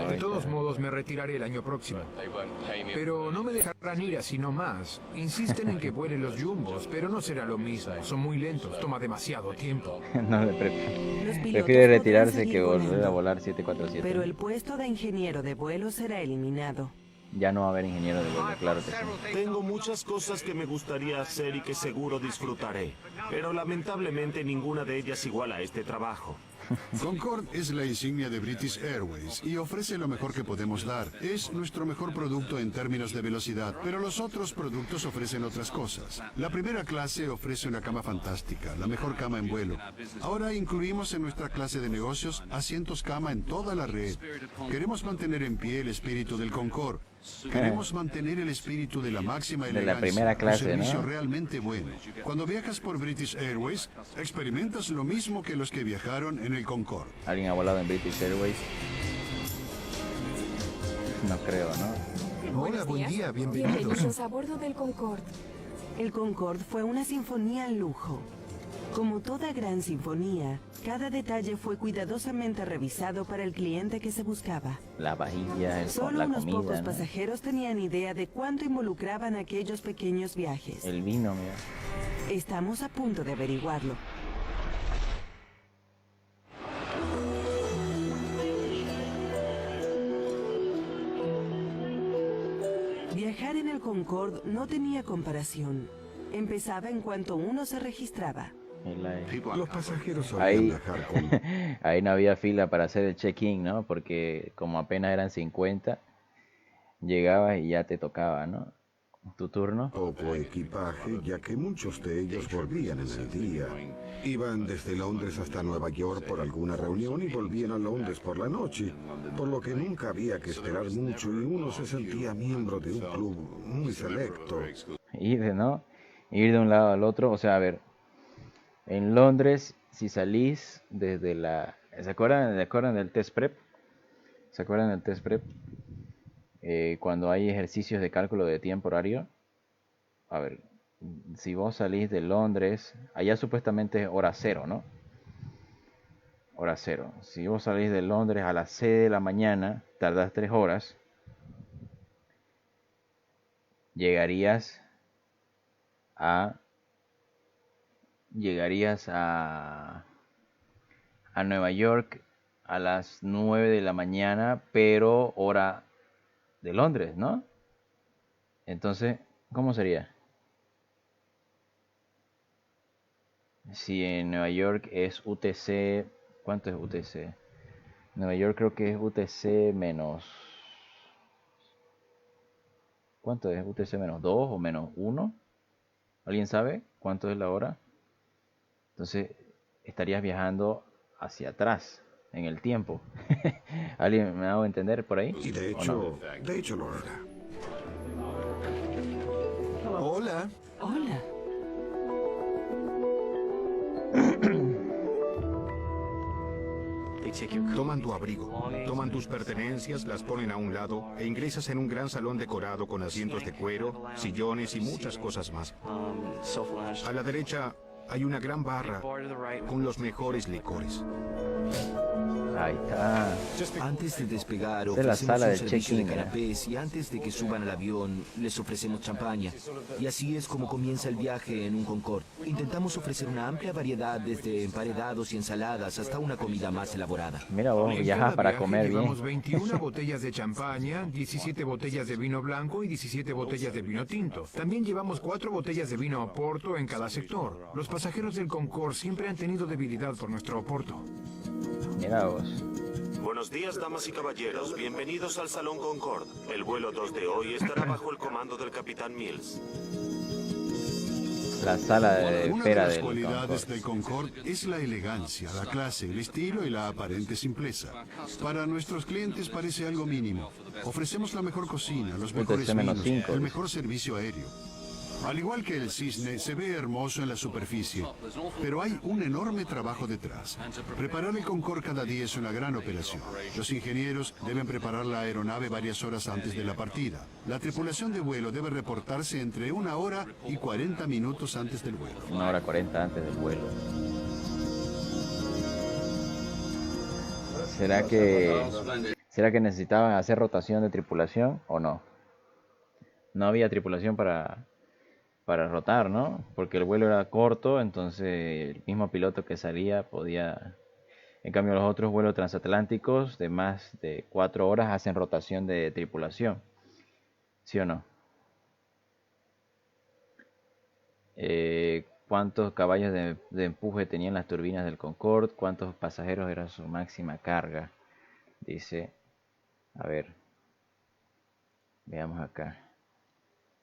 De todos modos, me retiraré el año próximo. Pero no me dejarán ir así nomás. Insisten en que vuelen los Jumbos, pero no será lo mismo. Son muy lentos, toma demasiado tiempo. No, Los pilotos prefiere podrán retirarse seguir que volver a volando, volar 747. pero el puesto de ingeniero de vuelo será eliminado. Ya no va a haber ingeniero de vuelo, claro que sí. Tengo muchas cosas que me gustaría hacer y que seguro disfrutaré, pero lamentablemente ninguna de ellas iguala a este trabajo. Concorde es la insignia de British Airways y ofrece lo mejor que podemos dar. Es nuestro mejor producto en términos de velocidad, pero los otros productos ofrecen otras cosas. La primera clase ofrece una cama fantástica, la mejor cama en vuelo. Ahora incluimos en nuestra clase de negocios asientos cama en toda la red. Queremos mantener en pie el espíritu del Concorde. Queremos mantener el espíritu de la máxima De la elegancia. primera clase, un servicio ¿no? realmente bueno. Cuando viajas por British Airways, experimentas lo mismo que los que viajaron en el Concorde. ¿Alguien ha volado en British Airways? No creo, ¿no? Hola, buen día, Bienvenidos bienvenidos. a bordo del Concorde. El Concorde fue una sinfonía en lujo. Como toda gran sinfonía, cada detalle fue cuidadosamente revisado para el cliente que se buscaba. La vajilla, Solo la unos comida, pocos ¿no? pasajeros tenían idea de cuánto involucraban aquellos pequeños viajes. El vino, mira. Estamos a punto de averiguarlo. Viajar en el Concorde no tenía comparación. Empezaba en cuanto uno se registraba. Los pasajeros solían Ahí, viajar con... ahí no había fila para hacer el check-in, ¿no? Porque como apenas eran 50, llegabas y ya te tocaba, ¿no? ¿Tu turno? Poco equipaje, ya que muchos de ellos volvían en el día. Iban desde Londres hasta Nueva York por alguna reunión y volvían a Londres por la noche, por lo que nunca había que esperar mucho y uno se sentía miembro de un club muy selecto. ¿No? Ir de un lado al otro, o sea, a ver, en Londres, si salís desde la... ¿Se acuerdan del test prep? ¿Se acuerdan del test prep? Cuando hay ejercicios de cálculo de tiempo horario. A ver, si vos salís de Londres, allá supuestamente es hora cero, ¿no? Hora cero. Si vos salís de Londres a las 6 de la mañana, tardás 3 horas, llegarías a Nueva York a las 9 de la mañana, pero hora de Londres, ¿no? Entonces, ¿cómo sería? Si en Nueva York es UTC, ¿cuánto es UTC? Nueva York creo que es UTC menos... ¿Cuánto es UTC menos 2 o menos 1? ¿Alguien sabe cuánto es la hora? Entonces, estarías viajando hacia atrás en el tiempo. ¿Alguien me ha dado a entender por ahí? Y de hecho lo era. Hola. Hola. Toman tu abrigo, toman tus pertenencias, las ponen a un lado e ingresas en un gran salón decorado con asientos de cuero, sillones y muchas cosas más. A la derecha hay una gran barra con los mejores licores. Ahí está. Antes de despegar, Esta es la ofrecemos sala un de servicio de check-in, ¿eh? canapés y antes de que suban al avión, les ofrecemos champaña. Y así es como comienza el viaje en un Concorde. Intentamos ofrecer una amplia variedad desde emparedados y ensaladas hasta una comida más elaborada. Mira vos, En viajas cada para viaje comer llevamos bien. 21 botellas de champaña, 17 botellas de vino blanco y 17 botellas de vino tinto. También llevamos 4 botellas de vino Oporto en cada sector. Los pasajeros del Concorde siempre han tenido debilidad por nuestro Oporto. Mira vos. Buenos días, damas y caballeros. Bienvenidos al Salón Concorde. El vuelo 2 de hoy estará bajo el comando del capitán Mills. La sala de Una de espera las del cualidades Concorde. del Concorde es la elegancia, la clase, el estilo y la aparente simpleza. Para nuestros clientes parece algo mínimo. Ofrecemos la mejor cocina, los mejores vinos, -5. el mejor servicio aéreo. Al igual que el Cisne, se ve hermoso en la superficie, pero hay un enorme trabajo detrás. Preparar el Concorde cada día es una gran operación. Los ingenieros deben preparar la aeronave varias horas antes de la partida. La tripulación de vuelo debe reportarse entre 1 hora y 40 minutos antes del vuelo. 1 hora 40 antes del vuelo. ¿Será que necesitaban hacer rotación de tripulación o no? No había tripulación para rotar, ¿no? Porque el vuelo era corto, entonces el mismo piloto que salía podía... En cambio, los otros vuelos transatlánticos de más de 4 horas hacen rotación de tripulación. ¿Sí o no? ¿Cuántos caballos de empuje tenían las turbinas del Concorde? ¿Cuántos pasajeros era su máxima carga? Dice, a ver, veamos acá.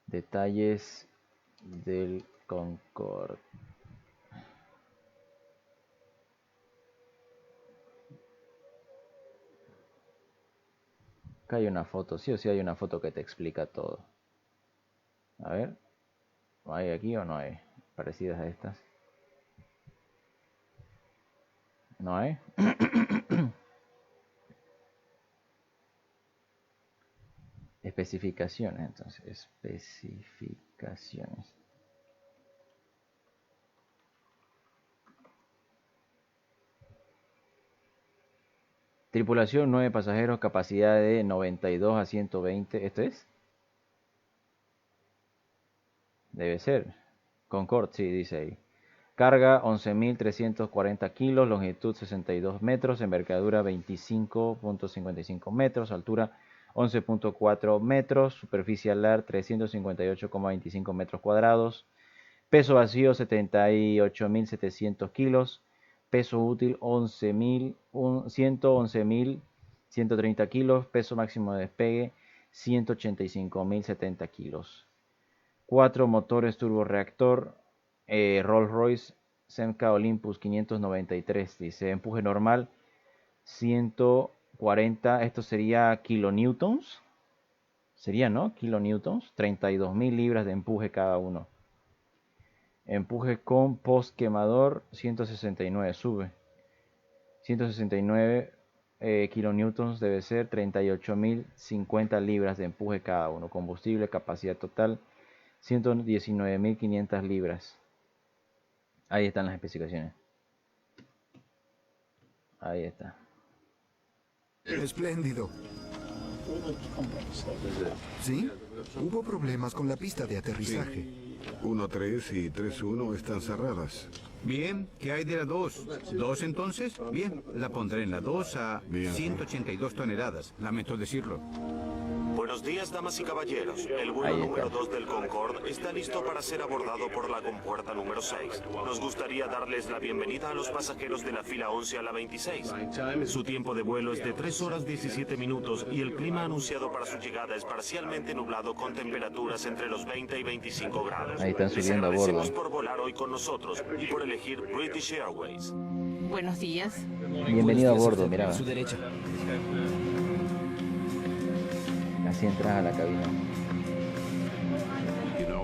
Detalles del Concorde. Acá hay una foto, sí o sí hay una foto que te explica todo. A ver, ¿hay aquí o no hay? Parecidas a estas. ¿No hay? Especificaciones, entonces, especificaciones. Tripulación 9 pasajeros, capacidad de 92 a 120. ¿Esto es? Debe ser. Concorde, sí, dice ahí. Carga 11.340 kilos, longitud 62 metros, envergadura 25.55 metros, altura 11.4 metros, superficie alar 358,25 metros cuadrados, peso vacío 78.700 kilos, peso útil 111.130 kilos, peso máximo de despegue 185.070 kilos. 4 motores turborreactor, Rolls-Royce Semca Olympus 593, dice empuje normal 140, esto sería kilonewtons, sería, ¿no? Kilonewtons, 32.000 libras de empuje cada uno. Empuje con post quemador 169, sube 169 kilonewtons, debe ser 38.050 libras de empuje cada uno. Combustible, capacidad total 119.500 libras. Ahí están las especificaciones. Ahí está. Espléndido. ¿Sí? Hubo problemas con la pista de aterrizaje. 1-3 y 3-1 están cerradas. Bien, ¿qué hay de la 2? ¿2 entonces? Bien, la pondré en la 2 a 182 toneladas. Lamento decirlo. Buenos días, damas y caballeros. El vuelo número 2 del Concorde está listo para ser abordado por la compuerta número 6. Nos gustaría darles la bienvenida a los pasajeros de la fila 11 a la 26. Su tiempo de vuelo es de 3 horas 17 minutos y el clima anunciado para su llegada es parcialmente nublado con temperaturas entre los 20 y 25 grados. Ahí están subiendo a bordo. Les agradecemos por volar hoy con nosotros y por elegir British Airways. Buenos días. Bienvenido a bordo, mira. A su derecha. Así entras a la cabina.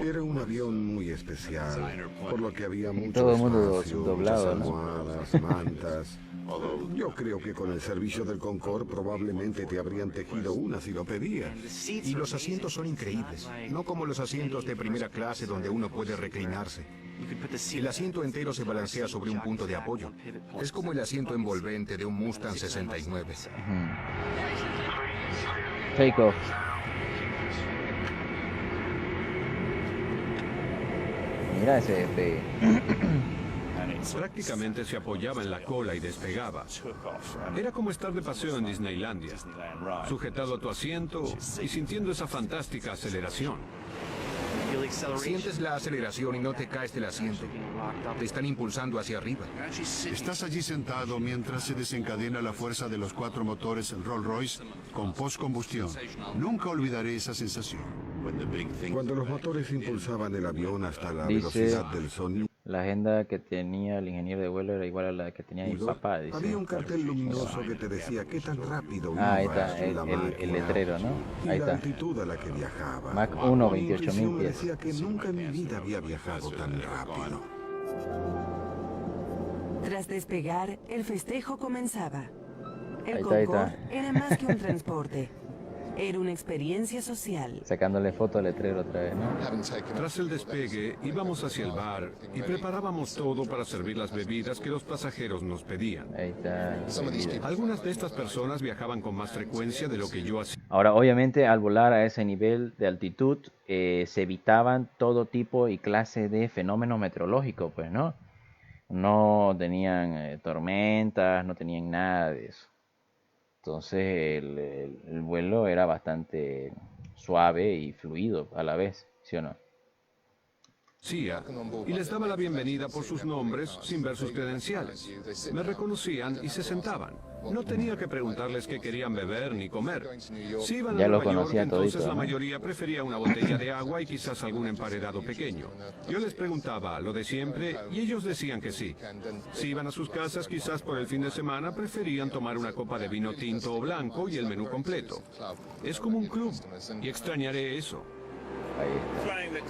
Era un avión muy especial, por lo que había mucho todo el mundo espacio, doblado, muchas ¿no? almohadas, mantas. Yo creo que con el servicio del Concorde probablemente te habrían tejido una si lo pedías. Y los asientos son increíbles, no como los asientos de primera clase donde uno puede reclinarse. El asiento entero se balancea sobre un punto de apoyo. Es como el asiento envolvente de un Mustang 69. Take off. Mira ese despegue. Prácticamente se apoyaba en la cola y despegaba. Era como estar de paseo en Disneylandia, sujetado a tu asiento y sintiendo esa fantástica aceleración. Sientes la aceleración y no te caes del asiento. Te están impulsando hacia arriba. Estás allí sentado mientras se desencadena la fuerza de los 4 motores en Rolls-Royce con postcombustión. Nunca olvidaré esa sensación. Cuando los motores impulsaban el avión hasta la Dice, velocidad del sonido, la agenda que tenía el ingeniero de vuelo era igual a la que tenía mi papá, dice. había un cartel luminoso que te decía qué tan rápido Ah, ahí iba está, la máquina el letrero, ¿no? y Ahí la está. altitud a la que viajaba. Mach 1, Mi 28.000 intuición me pies. decía que nunca en mi vida había viajado tan rápido. Tras despegar, el festejo comenzaba. El Ahí Concorde está. era más que un transporte. Era una experiencia social. Sacándole foto al letrero otra vez, ¿no? Tras el despegue, íbamos hacia el bar y preparábamos todo para servir las bebidas que los pasajeros nos pedían. Ahí está. Algunas de estas personas viajaban con más frecuencia de lo que yo hacía. Ahora, obviamente, al volar a ese nivel de altitud, se evitaban todo tipo y clase de fenómenos meteorológicos, pues, ¿no? No tenían tormentas, no tenían nada de eso. Entonces, el vuelo era bastante suave y fluido a la vez, ¿sí o no? Y les daba la bienvenida por sus nombres sin ver sus credenciales. Me reconocían y se sentaban. No tenía que preguntarles qué querían beber ni comer. Si iban a Ya lo Nueva York, conocía entonces todito, la ¿no? mayoría prefería una botella de agua y quizás algún emparedado pequeño. Yo les preguntaba lo de siempre y ellos decían que sí. Si iban a sus casas, quizás por el fin de semana preferían tomar una copa de vino tinto o blanco y el menú completo. Es como un club y extrañaré eso.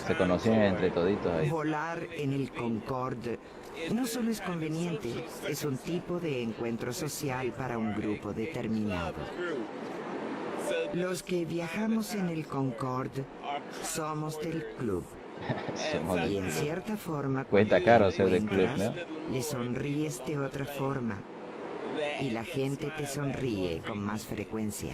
Se conocían entre toditos ahí. Volar en el Concorde no solo es conveniente, es un tipo de encuentro social para un grupo determinado. Los que viajamos en el Concorde somos del club. Y en cierta forma, Cuesta caro ser del club, encuentras, ¿no? le sonríes de otra forma. Y la gente te sonríe con más frecuencia.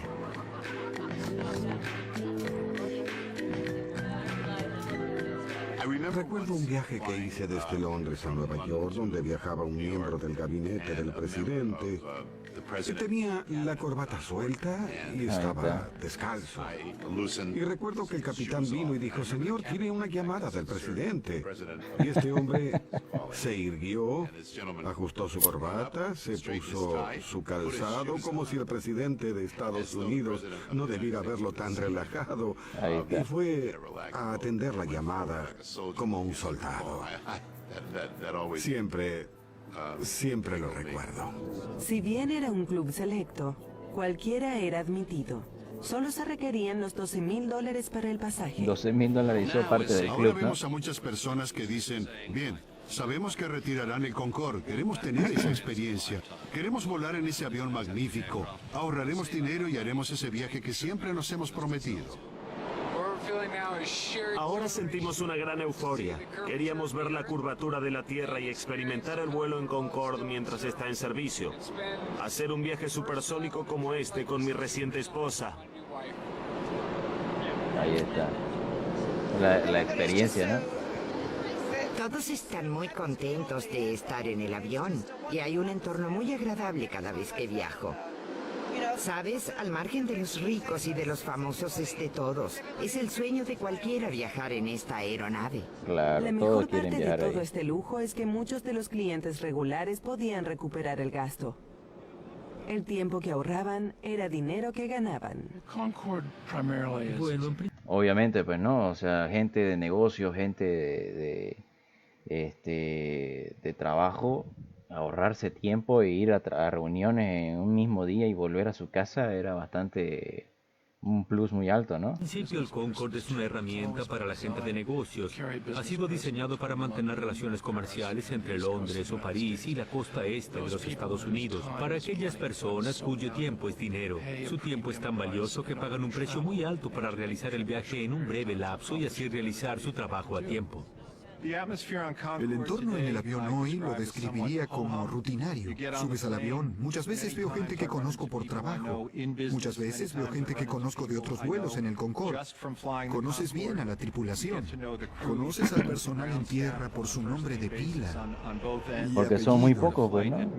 Recuerdo un viaje que hice desde Londres a Nueva York, donde viajaba un miembro del gabinete del presidente. Tenía la corbata suelta y estaba descalzo. Y recuerdo que el capitán vino y dijo, señor, tiene una llamada del presidente. Y este hombre se irguió, ajustó su corbata, se puso su calzado, como si el presidente de Estados Unidos no debiera verlo tan relajado. Y fue a atender la llamada como un soldado. Siempre lo recuerdo. Si bien era un club selecto, cualquiera era admitido. Solo se requerían los $12,000 para el pasaje. $12,000 hizo parte del Ahora club, ¿no? vemos a muchas personas que dicen, bien, sabemos que retirarán el Concorde, queremos tener esa experiencia, queremos volar en ese avión magnífico, ahorraremos dinero y haremos ese viaje que siempre nos hemos prometido. Ahora sentimos una gran euforia. Queríamos ver la curvatura de la Tierra y experimentar el vuelo en Concorde mientras está en servicio. Hacer un viaje supersónico como este con mi reciente esposa. Ahí está. La experiencia, ¿no? Todos están muy contentos de estar en el avión y hay un entorno muy agradable cada vez que viajo. Sabes, al margen de los ricos y de los famosos es de todos. Es el sueño de cualquiera viajar en esta aeronave. Claro, La todos mejor quieren parte de viajar todo ahí. este lujo es que muchos de los clientes regulares podían recuperar el gasto. El tiempo que ahorraban era dinero que ganaban. Obviamente, pues no, o sea, gente de negocio, gente de trabajo, ahorrarse tiempo e ir a reuniones en un mismo día y volver a su casa era bastante un plus muy alto, ¿no? En principio, el Concorde es una herramienta para la gente de negocios. Ha sido diseñado para mantener relaciones comerciales entre Londres o París y la costa este de los Estados Unidos. Para aquellas personas cuyo tiempo es dinero. Su tiempo es tan valioso que pagan un precio muy alto para realizar el viaje en un breve lapso y así realizar su trabajo a tiempo. El entorno en el avión hoy lo describiría como rutinario. Subes al avión, muchas veces veo gente que conozco por trabajo, muchas veces veo gente que conozco de otros vuelos en el Concorde. Conoces bien a la tripulación, conoces al personal en tierra por su nombre de pila y Porque son muy apellido. pocos, pues, ¿no?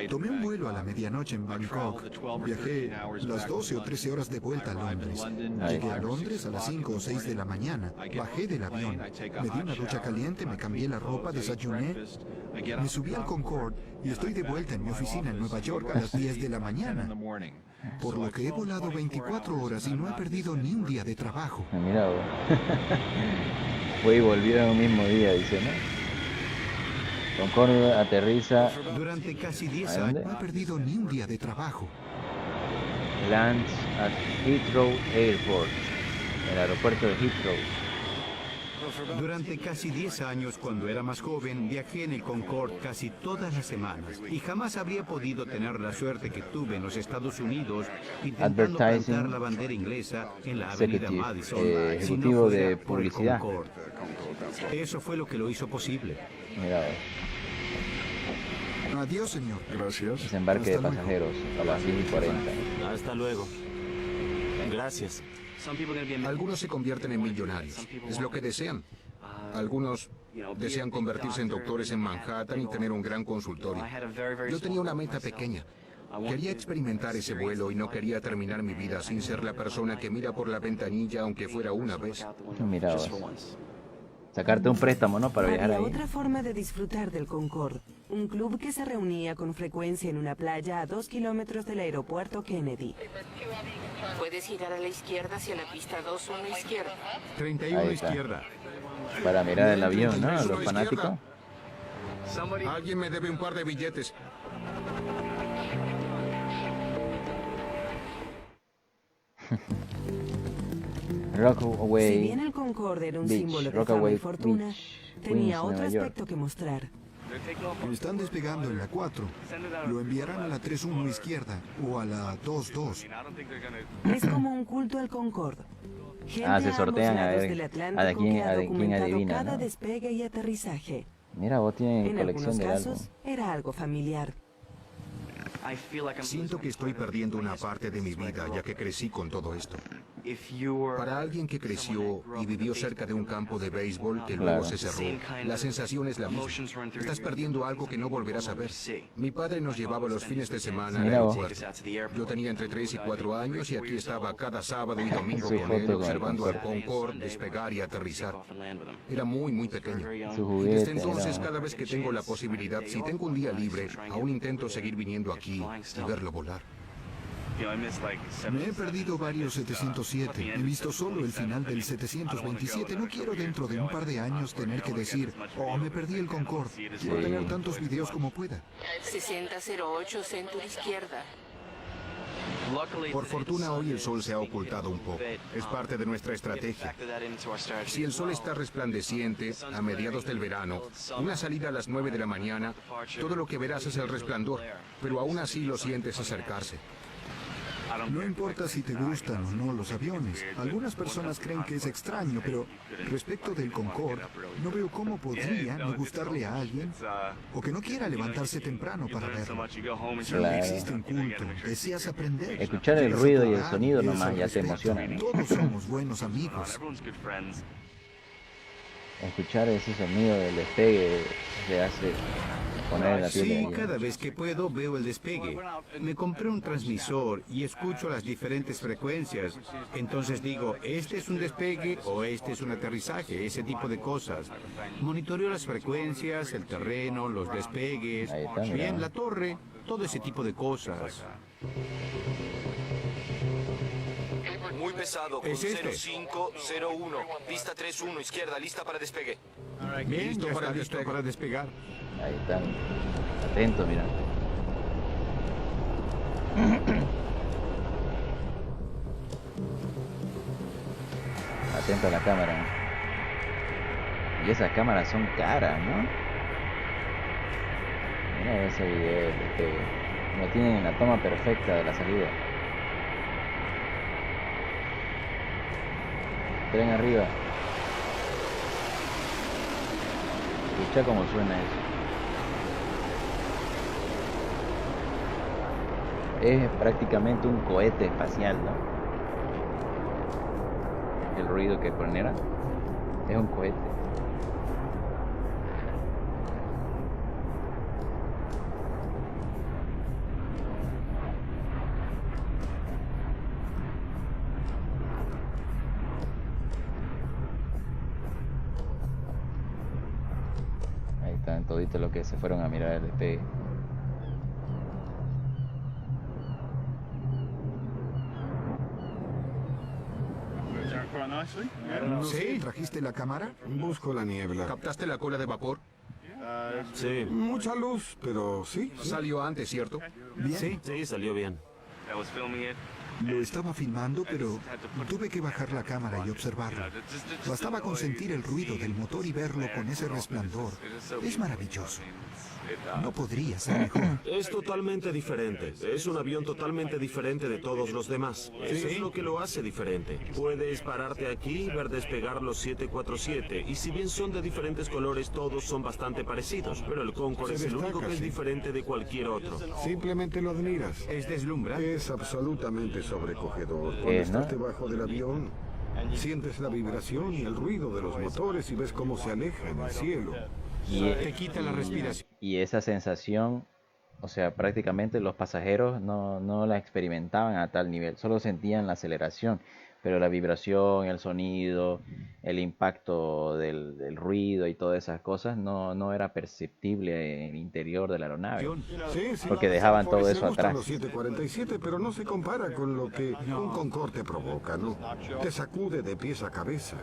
Tomé un vuelo a la medianoche en Bangkok. Viajé las 12 o 13 horas de vuelta a Londres. Llegué a Londres a las 5 o 6 de la mañana. Bajé del avión. Me di una ducha caliente, me cambié la ropa, desayuné. Me subí al Concorde y estoy de vuelta en mi oficina en Nueva York a las 10 de la mañana. Por lo que he volado 24 horas y no he perdido ni un día de trabajo. Mira, vos. Fue y volvió en un mismo día, dice, ¿no? Concorde aterriza. Durante casi 10 ¿A dónde? años No he perdido ni un día de trabajo. Lands at Heathrow Airport, el aeropuerto de Heathrow. Durante casi 10 años, cuando era más joven, viajé en el Concorde casi todas las semanas y jamás habría podido tener la suerte que tuve en los Estados Unidos intentando Advertising plantar la bandera inglesa en la avenida Executive, Madison, si ejecutivo no fuera de por el publicidad. Concorde. Eso fue lo que lo hizo posible. Mira, Adiós, señor. Gracias. desembarque de Hasta luego. pasajeros a las 10:40. Hasta luego. Gracias. Algunos se convierten en millonarios. Es lo que desean. Algunos desean convertirse en doctores en Manhattan y tener un gran consultorio. Yo tenía una meta pequeña. Quería experimentar ese vuelo y no quería terminar mi vida sin ser la persona que mira por la ventanilla aunque fuera una vez. Mira, vos. Sacarte un préstamo, ¿no? Para viajar Había ahí. otra forma de disfrutar del Concorde, un club que se reunía con frecuencia en una playa a 2 kilómetros del aeropuerto Kennedy. Puedes girar a la izquierda hacia la pista 21 izquierda. 31 Ahí está. izquierda. Para mirar el avión, ¿no? Los fanáticos. Alguien me debe un par de billetes. Si Rockaway bien el Concorde era un Beach, símbolo de fama Rockaway y fortuna, Beach, tenía Queens, otro Nueva York. aspecto que mostrar. Están despegando en la 4. Lo enviarán a la 3-1 izquierda o a la 2-2. Es como un culto al Concorde. Gente Ah, se a ambos sortean a lados ver del a Atlántico quién que ha documentado adivina, cada ¿no? despegue y aterrizaje. Mira, vos tienes En colección algunos del álbum. casos, era algo familiar. Siento que estoy perdiendo una parte de mi vida ya que crecí con todo esto. Para alguien que creció y vivió cerca de un campo de béisbol que luego se cerró, la sensación es la misma. Estás perdiendo algo que no volverás a ver. Mi padre nos llevaba los fines de semana al aeropuerto. Yo tenía entre 3 y 4 años y aquí estaba cada sábado y domingo con él observando al Concorde despegar y aterrizar. Era muy, muy pequeño. Y desde entonces, cada vez que tengo la posibilidad, si tengo un día libre, aún intento seguir viniendo aquí y verlo volar. Me he perdido varios 707. He visto solo el final del 727. No quiero dentro de un par de años tener que decir, oh, me perdí el Concorde. Quiero tener tantos videos como pueda. 6008, Century izquierda. Por fortuna hoy el sol se ha ocultado un poco. Es parte de nuestra estrategia. Si el sol está resplandeciente a mediados del verano, una salida a las 9 de la mañana, todo lo que verás es el resplandor, pero aún así lo sientes acercarse. No importa si te gustan o no los aviones. Algunas personas creen que es extraño, pero respecto del Concorde, no veo cómo podría no gustarle a alguien o que no quiera levantarse temprano para verlo. Solo existe un culto, deseas aprender. Escuchar el ruido y el sonido nomás ya te emociona, ¿no? Todos somos buenos amigos. Escuchar ese sonido del despegue te hace poner la piel de Sí, gallina. cada vez que puedo veo el despegue. Me compré un transmisor y escucho las diferentes frecuencias. Entonces digo, este es un despegue o este es un aterrizaje, ese tipo de cosas. Monitoreo las frecuencias, el terreno, los despegues, bien, la torre, todo ese tipo de cosas. Muy pesado, con Es este. 0501, pista 31, izquierda, lista para despegue. Bien, Listo ya para está listo despegue. para despegar. Ahí están. Atento, mira. Atento a la cámara. Y esas cámaras son caras, ¿no? Mira ese video del despegue. No tienen la toma perfecta de la salida. Tren arriba. Escucha cómo suena eso. Es prácticamente un cohete espacial, ¿no? El ruido que genera es un cohete. Ahí están toditos los que se fueron a mirar el despegue. No sé, ¿trajiste la cámara? Busco la niebla. ¿Captaste la cola de vapor? Sí. Mucha luz, pero sí. Salió antes, ¿cierto? Bien. Sí, salió bien. Lo estaba filmando, pero tuve que bajar la cámara y observarlo. Bastaba con sentir el ruido del motor y verlo con ese resplandor. Es maravilloso. No podría ser mejor. Es totalmente diferente. Es un avión totalmente diferente de todos los demás. Eso es lo que lo hace diferente. Puedes pararte aquí y ver despegar los 747. Y si bien son de diferentes colores, todos son bastante parecidos. Pero el Concorde es el único que es diferente de cualquier otro. Simplemente lo admiras. Es deslumbrante. Es absolutamente sobrecogedor. Cuando ¿no? estás debajo del avión, sientes la vibración y el ruido de los motores y ves cómo se aleja en el cielo. Te quita la respiración. Y esa sensación, o sea, prácticamente los pasajeros no la experimentaban a tal nivel, solo sentían la aceleración, pero la vibración, el sonido, el impacto del ruido y todas esas cosas no era perceptible en el interior de la aeronave, porque dejaban todo eso Me gustan atrás. los 747, pero no se compara con lo que un Concorde provoca, ¿no? Te sacude de pies a cabeza.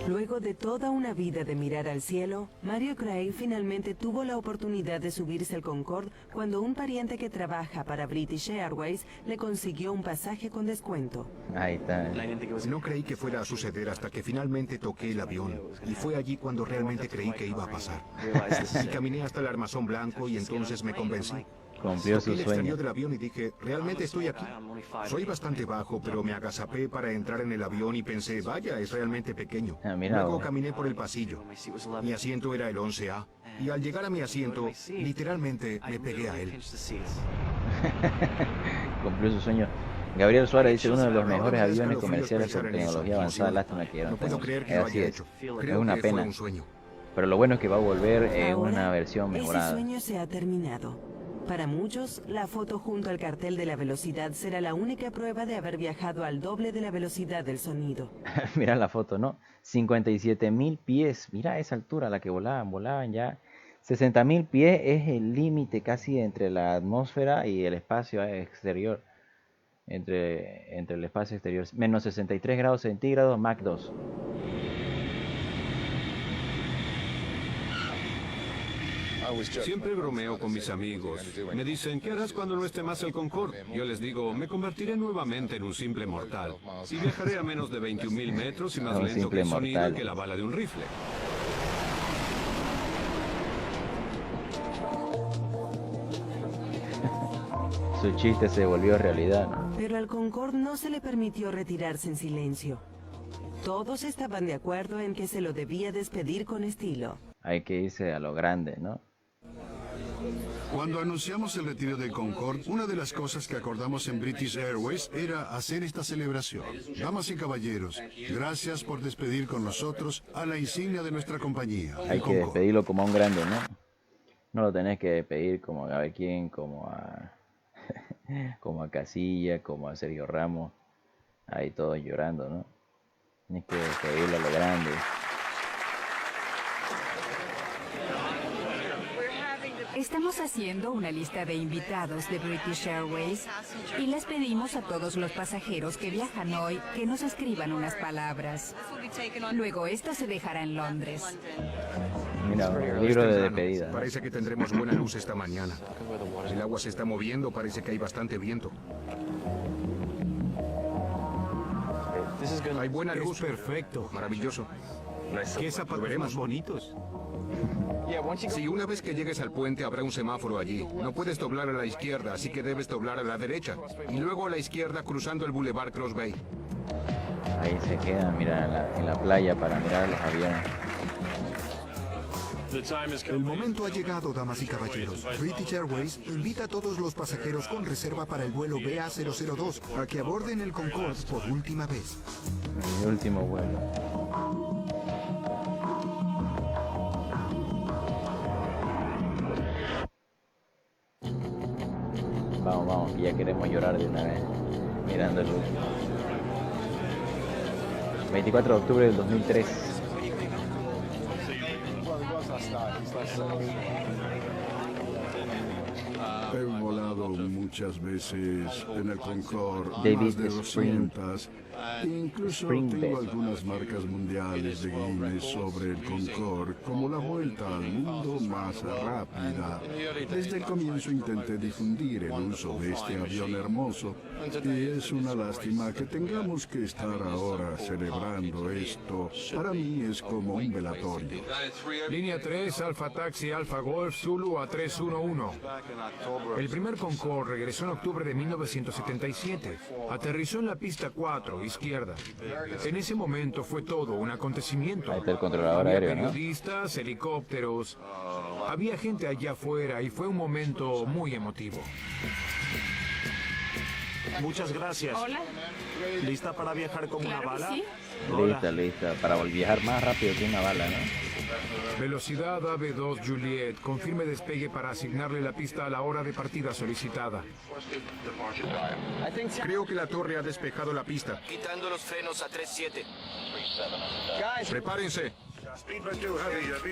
Luego de toda una vida de mirar al cielo, Mario Gray finalmente tuvo la oportunidad de subirse al Concorde cuando un pariente que trabaja para British Airways le consiguió un pasaje con descuento. Ahí está. No creí que fuera a suceder hasta que finalmente toqué el avión. Y fue allí cuando realmente creí que iba a pasar. Y caminé hasta el armazón blanco y entonces me convencí. Cumplió Toqué su el exterior sueño. del avión y dije, realmente estoy aquí. Soy bastante bajo, pero me agazapé para entrar en el avión y pensé, vaya, es realmente pequeño. Ah, mira, Luego vos. caminé por el pasillo. Mi asiento era el 11A. y al llegar a mi asiento, literalmente me pegué a él. Cumplió su sueño. Gabriel Suárez dice uno de los mejores aviones comerciales con tecnología avanzada. Lástima que ya no No puedo tenemos. creer que lo Así haya es. hecho. Es Creo una que fue pena. un sueño. Pero lo bueno es que va a volver en Ahora, una versión ese mejorada. sueño se ha terminado. Para muchos, la foto junto al cartel de la velocidad será la única prueba de haber viajado al doble de la velocidad del sonido. Mira la foto, ¿no? 57.000 pies. Mira esa altura a la que volaban ya. 60.000 pies es el límite casi entre la atmósfera y el espacio exterior. Entre el espacio exterior. Menos 63 grados centígrados, Mach 2. Siempre bromeo con mis amigos. Me dicen, ¿qué harás cuando no esté más el Concorde? Yo les digo, me convertiré nuevamente en un simple mortal. Y viajaré a menos de 21.000 metros y más Un lento que simple el sonido mortal. y que la bala de un rifle. Su chiste se volvió realidad, ¿no? Pero al Concorde no se le permitió retirarse en silencio. Todos estaban de acuerdo en que se lo debía despedir con estilo. Hay que irse a lo grande, ¿no? Cuando anunciamos el retiro del Concorde, una de las cosas que acordamos en British Airways era hacer esta celebración. Damas y caballeros, gracias por despedir con nosotros a la insignia de nuestra compañía, el Hay que Concorde. despedirlo como a un grande, ¿no? No lo tenés que despedir como a ver quién, como a como a Casilla, como a Sergio Ramos. Ahí todos llorando, ¿no? Tienes que despedirlo a lo grande. Estamos haciendo una lista de invitados de British Airways y les pedimos a todos los pasajeros que viajan hoy que nos escriban unas palabras. Luego esto se dejará en Londres. Mira, el libro de despedida. Parece que tendremos buena luz esta mañana. El agua se está moviendo, parece que hay bastante viento. Hay buena luz. Es perfecto. Maravilloso. ¿Qué zapatos más bonitos? Si una vez que llegues al puente habrá un semáforo allí. No puedes doblar a la izquierda, así que debes doblar a la derecha. Y luego a la izquierda cruzando el Boulevard Cross Bay. Ahí se quedan, mira, en la playa para mirar los aviones. El momento ha llegado, damas y caballeros. British Airways invita a todos los pasajeros con reserva para el vuelo BA002 a que aborden el Concorde por última vez. Mi último vuelo. Vamos, vamos, que ya queremos llorar de una vez. Mirando el último. 24 de octubre del 2003. He volado muchas veces en el Concorde, David más de Spring. 200. Incluso Springbeck. tengo algunas marcas mundiales de Guinness sobre el Concorde, como la vuelta al mundo más rápida. Desde el comienzo intenté difundir el uso de este avión hermoso, y es una lástima que tengamos que estar ahora celebrando esto. Para mí es como un velatorio. Línea 3, Alfa Taxi, Alfa Golf, Zulu a 311. El primer Concorde regresó en octubre de 1977. Aterrizó en la pista 4, izquierda. En ese momento fue todo un acontecimiento. Ahí está el controlador Había aéreo, ¿no? periodistas, helicópteros. Había gente allá afuera y fue un momento muy emotivo. Muchas gracias. Hola. ¿Lista para viajar como Claro una que bala? sí. Lista, lista. Para viajar más rápido que una bala, ¿no? Velocidad AB2 Juliet. Confirme despegue para asignarle la pista a la hora de partida solicitada. Creo que la torre ha despejado la pista. Quitando los frenos a 3.7. Prepárense.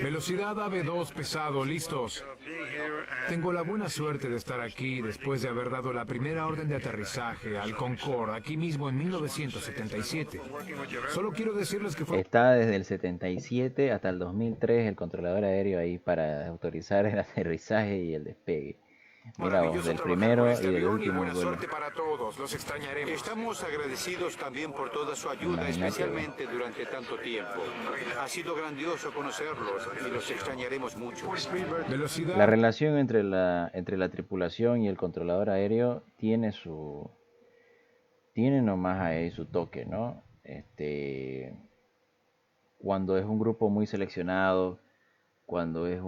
Velocidad AB2 pesado, listos. Tengo la buena suerte de estar aquí después de haber dado la primera orden de aterrizaje al Concorde aquí mismo en 1977. Solo quiero decirles que fue... Está desde el 77 hasta el 2003 el controlador aéreo ahí para autorizar el aterrizaje y el despegue. Mira vos, del primero y del último vuelo. para todos, los extrañaremos. Estamos agradecidos también por toda su ayuda, Imagínate. especialmente durante tanto tiempo. Ha sido grandioso conocerlos y los extrañaremos mucho. Velocidad. La relación entre la tripulación y el controlador aéreo tiene nomás ahí su toque, ¿no? Cuando es un grupo muy seleccionado, cuando es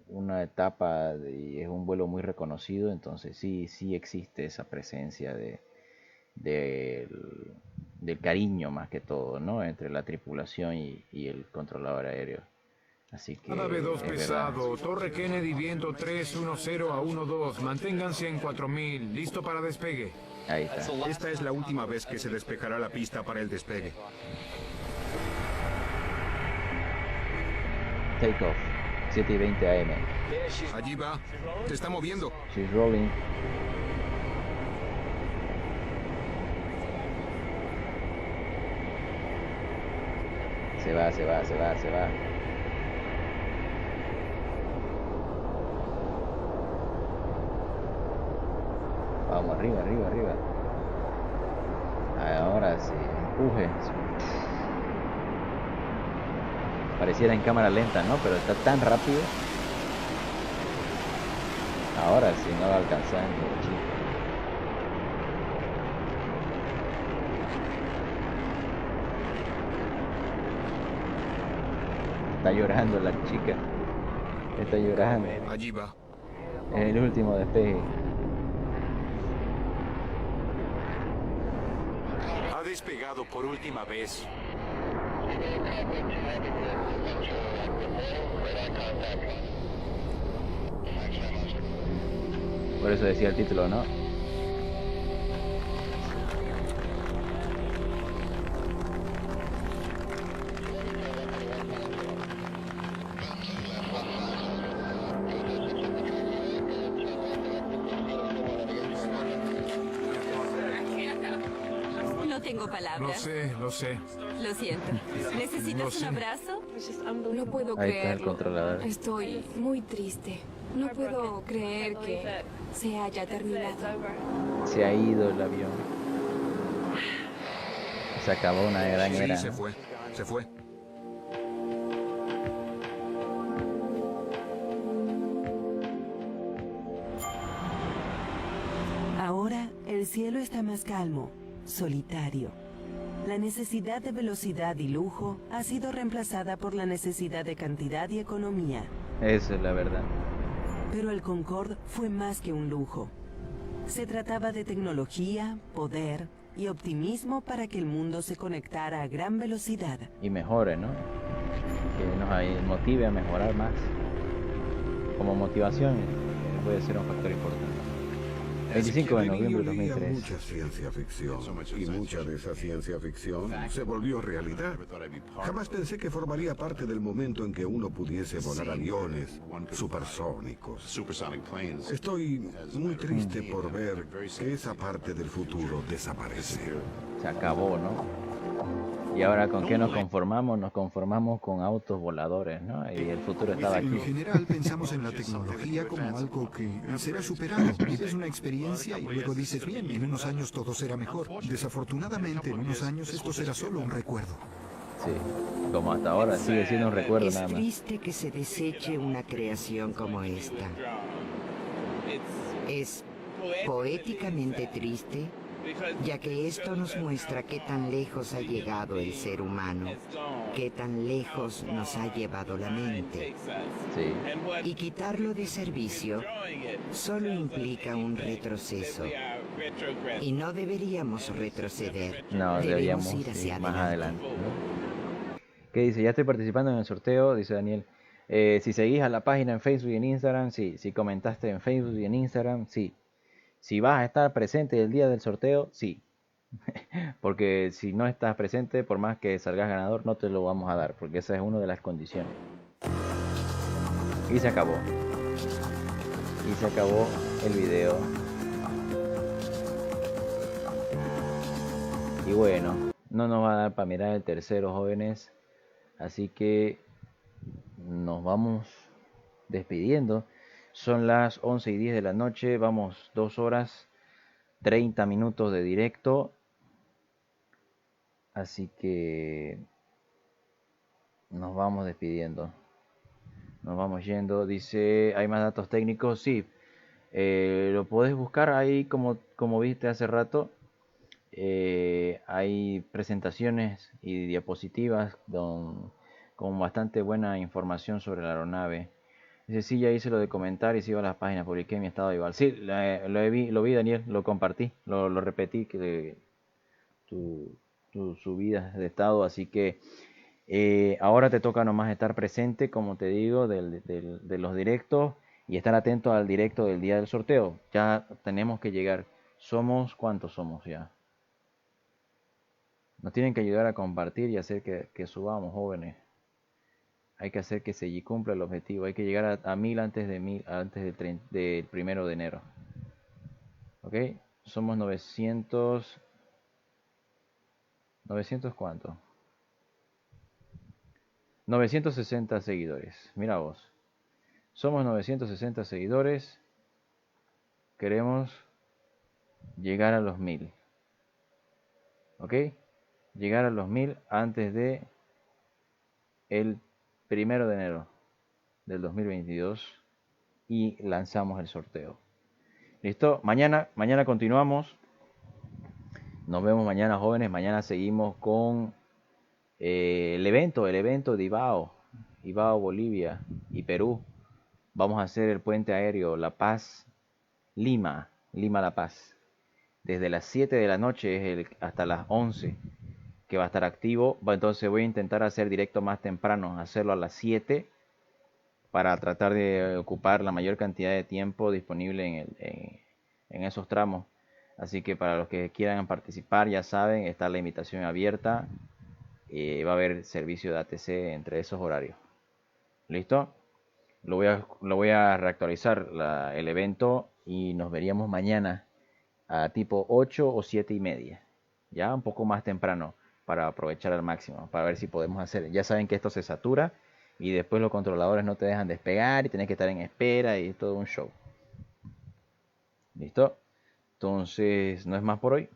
una etapa y es un vuelo muy reconocido, entonces sí existe esa presencia del cariño más que todo, ¿no? Entre la tripulación y el controlador aéreo. Así que Nave 2 es pesado, verdad. Torre Kennedy, viento 310 a 12, manténganse en 4000, listo para despegue. Ahí está. Esta es la última vez que se despejará la pista para el despegue. Take off, 7:20 AM. Allí va, se está moviendo. She's rolling. Se va. Vamos, arriba. Ahora sí, empuje. Pareciera en cámara lenta, ¿no? Pero está tan rápido. Ahora sí, no va alcanzando, chico. Está llorando la chica. Está llorando. Allí va. Es el último despegue. Ha despegado por última vez. Por eso decía el título, ¿no? No tengo palabras. Lo sé. Lo siento. ¿Necesitas un abrazo? No puedo Ahí está el creerlo. controlador. Estoy muy triste. No puedo creer que se haya terminado. Se ha ido el avión. Se acabó una gran Sí, era. se fue. Ahora el cielo está más calmo, solitario. La necesidad de velocidad y lujo ha sido reemplazada por la necesidad de cantidad y economía. Eso es la verdad. Pero el Concorde fue más que un lujo. Se trataba de tecnología, poder y optimismo para que el mundo se conectara a gran velocidad. Y mejore, ¿no? Que nos motive a mejorar más. Como motivación puede ser un factor importante. 25 de noviembre de Leía 2003. mucha ciencia ficción y mucha de esa ciencia ficción se volvió realidad. Jamás pensé que formaría parte del momento en que uno pudiese volar aviones supersónicos. Estoy muy triste por ver que esa parte del futuro desaparece. Se acabó, ¿no? Y ahora ¿con qué nos conformamos? Nos conformamos con autos voladores, ¿no? Y el futuro estaba aquí. En general pensamos en la tecnología como algo que será superado. Vives una experiencia y luego dices, bien, en unos años todo será mejor. Desafortunadamente, en unos años esto será solo un recuerdo. Sí, como hasta ahora sigue siendo un recuerdo nada Es más. triste que se deseche una creación como esta. Es poéticamente triste, ya que esto nos muestra qué tan lejos ha llegado el ser humano, qué tan lejos nos ha llevado la mente. Sí. Y quitarlo de servicio solo implica un retroceso. Y no deberíamos retroceder. No, deberíamos ir ir hacia más adelante. adelante, ¿no? ¿Qué dice? Ya estoy participando en el sorteo, dice Daniel. Si seguís a la página en Facebook y en Instagram, sí. Si comentaste en Facebook y en Instagram, sí. Si vas a estar presente el día del sorteo, sí. Porque si no estás presente, por más que salgas ganador, no te lo vamos a dar, porque esa es una de las condiciones. Y se acabó. Y se acabó el video. Y bueno, no nos va a dar para mirar el tercero, jóvenes. Así que nos vamos despidiendo. Son las 11:10 de la noche. Vamos 2 horas 30 minutos de directo. Así que nos vamos despidiendo. Nos vamos yendo. Dice, ¿hay más datos técnicos? Sí. Lo podés buscar ahí como viste hace rato. Hay presentaciones y diapositivas con bastante buena información sobre la aeronave. Dice, sí, ya hice lo de comentar y sigo las páginas, publiqué mi estado igual. Sí, lo vi, Daniel, lo compartí, lo repetí, que tu subida de estado, así que ahora te toca nomás estar presente, como te digo, de los directos y estar atento al directo del día del sorteo. Ya tenemos que llegar. ¿Cuántos somos ya? Nos tienen que ayudar a compartir y hacer que subamos, jóvenes. Hay que hacer que se cumpla el objetivo. Hay que llegar a 1000 antes del 1 de enero. ¿Ok? Somos 900... ¿900 cuánto? 960 seguidores. Mira vos. Somos 960 seguidores. Queremos llegar a los 1000. ¿Ok? Llegar a los 1000 antes de el 1 de enero del 2022 y lanzamos el sorteo. ¿Listo? Mañana continuamos. Nos vemos mañana, jóvenes. Mañana seguimos con el evento de Ibao, Bolivia y Perú. Vamos a hacer el puente aéreo La Paz, Lima, La Paz. Desde las 7 de la noche hasta las 11 que va a estar activo. Entonces voy a intentar hacer directo más temprano, hacerlo a las 7 para tratar de ocupar la mayor cantidad de tiempo disponible en esos tramos. Así que para los que quieran participar, ya saben, está la invitación abierta. Va a haber servicio de ATC entre esos horarios. ¿Listo? Lo voy a reactualizar el evento y nos veríamos mañana a tipo 8 o 7 y media. Ya un poco más temprano para aprovechar al máximo, para ver si podemos hacer. Ya saben que esto se satura y después los controladores no te dejan despegar y tienes que estar en espera y es todo un show. ¿Listo? Entonces, no es más por hoy.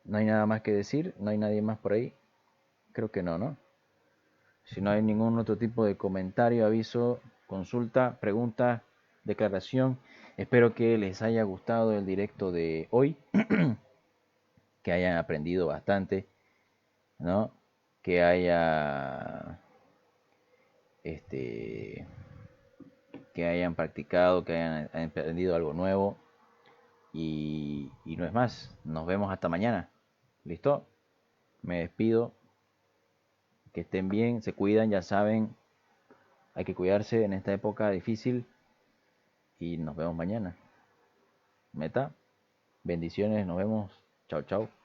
No hay nada más que decir. No hay nadie más por ahí. Creo que no, ¿no? Si no hay ningún otro tipo de comentario, aviso, consulta, pregunta, declaración. Espero que les haya gustado el directo de hoy. Que hayan aprendido bastante, ¿no? Que hayan practicado, que hayan aprendido algo nuevo. Y no es más. Nos vemos hasta mañana. ¿Listo? Me despido. Que estén bien, se cuidan, ya saben. Hay que cuidarse en esta época difícil. Y nos vemos mañana. Meta. Bendiciones, nos vemos. Chao, chao.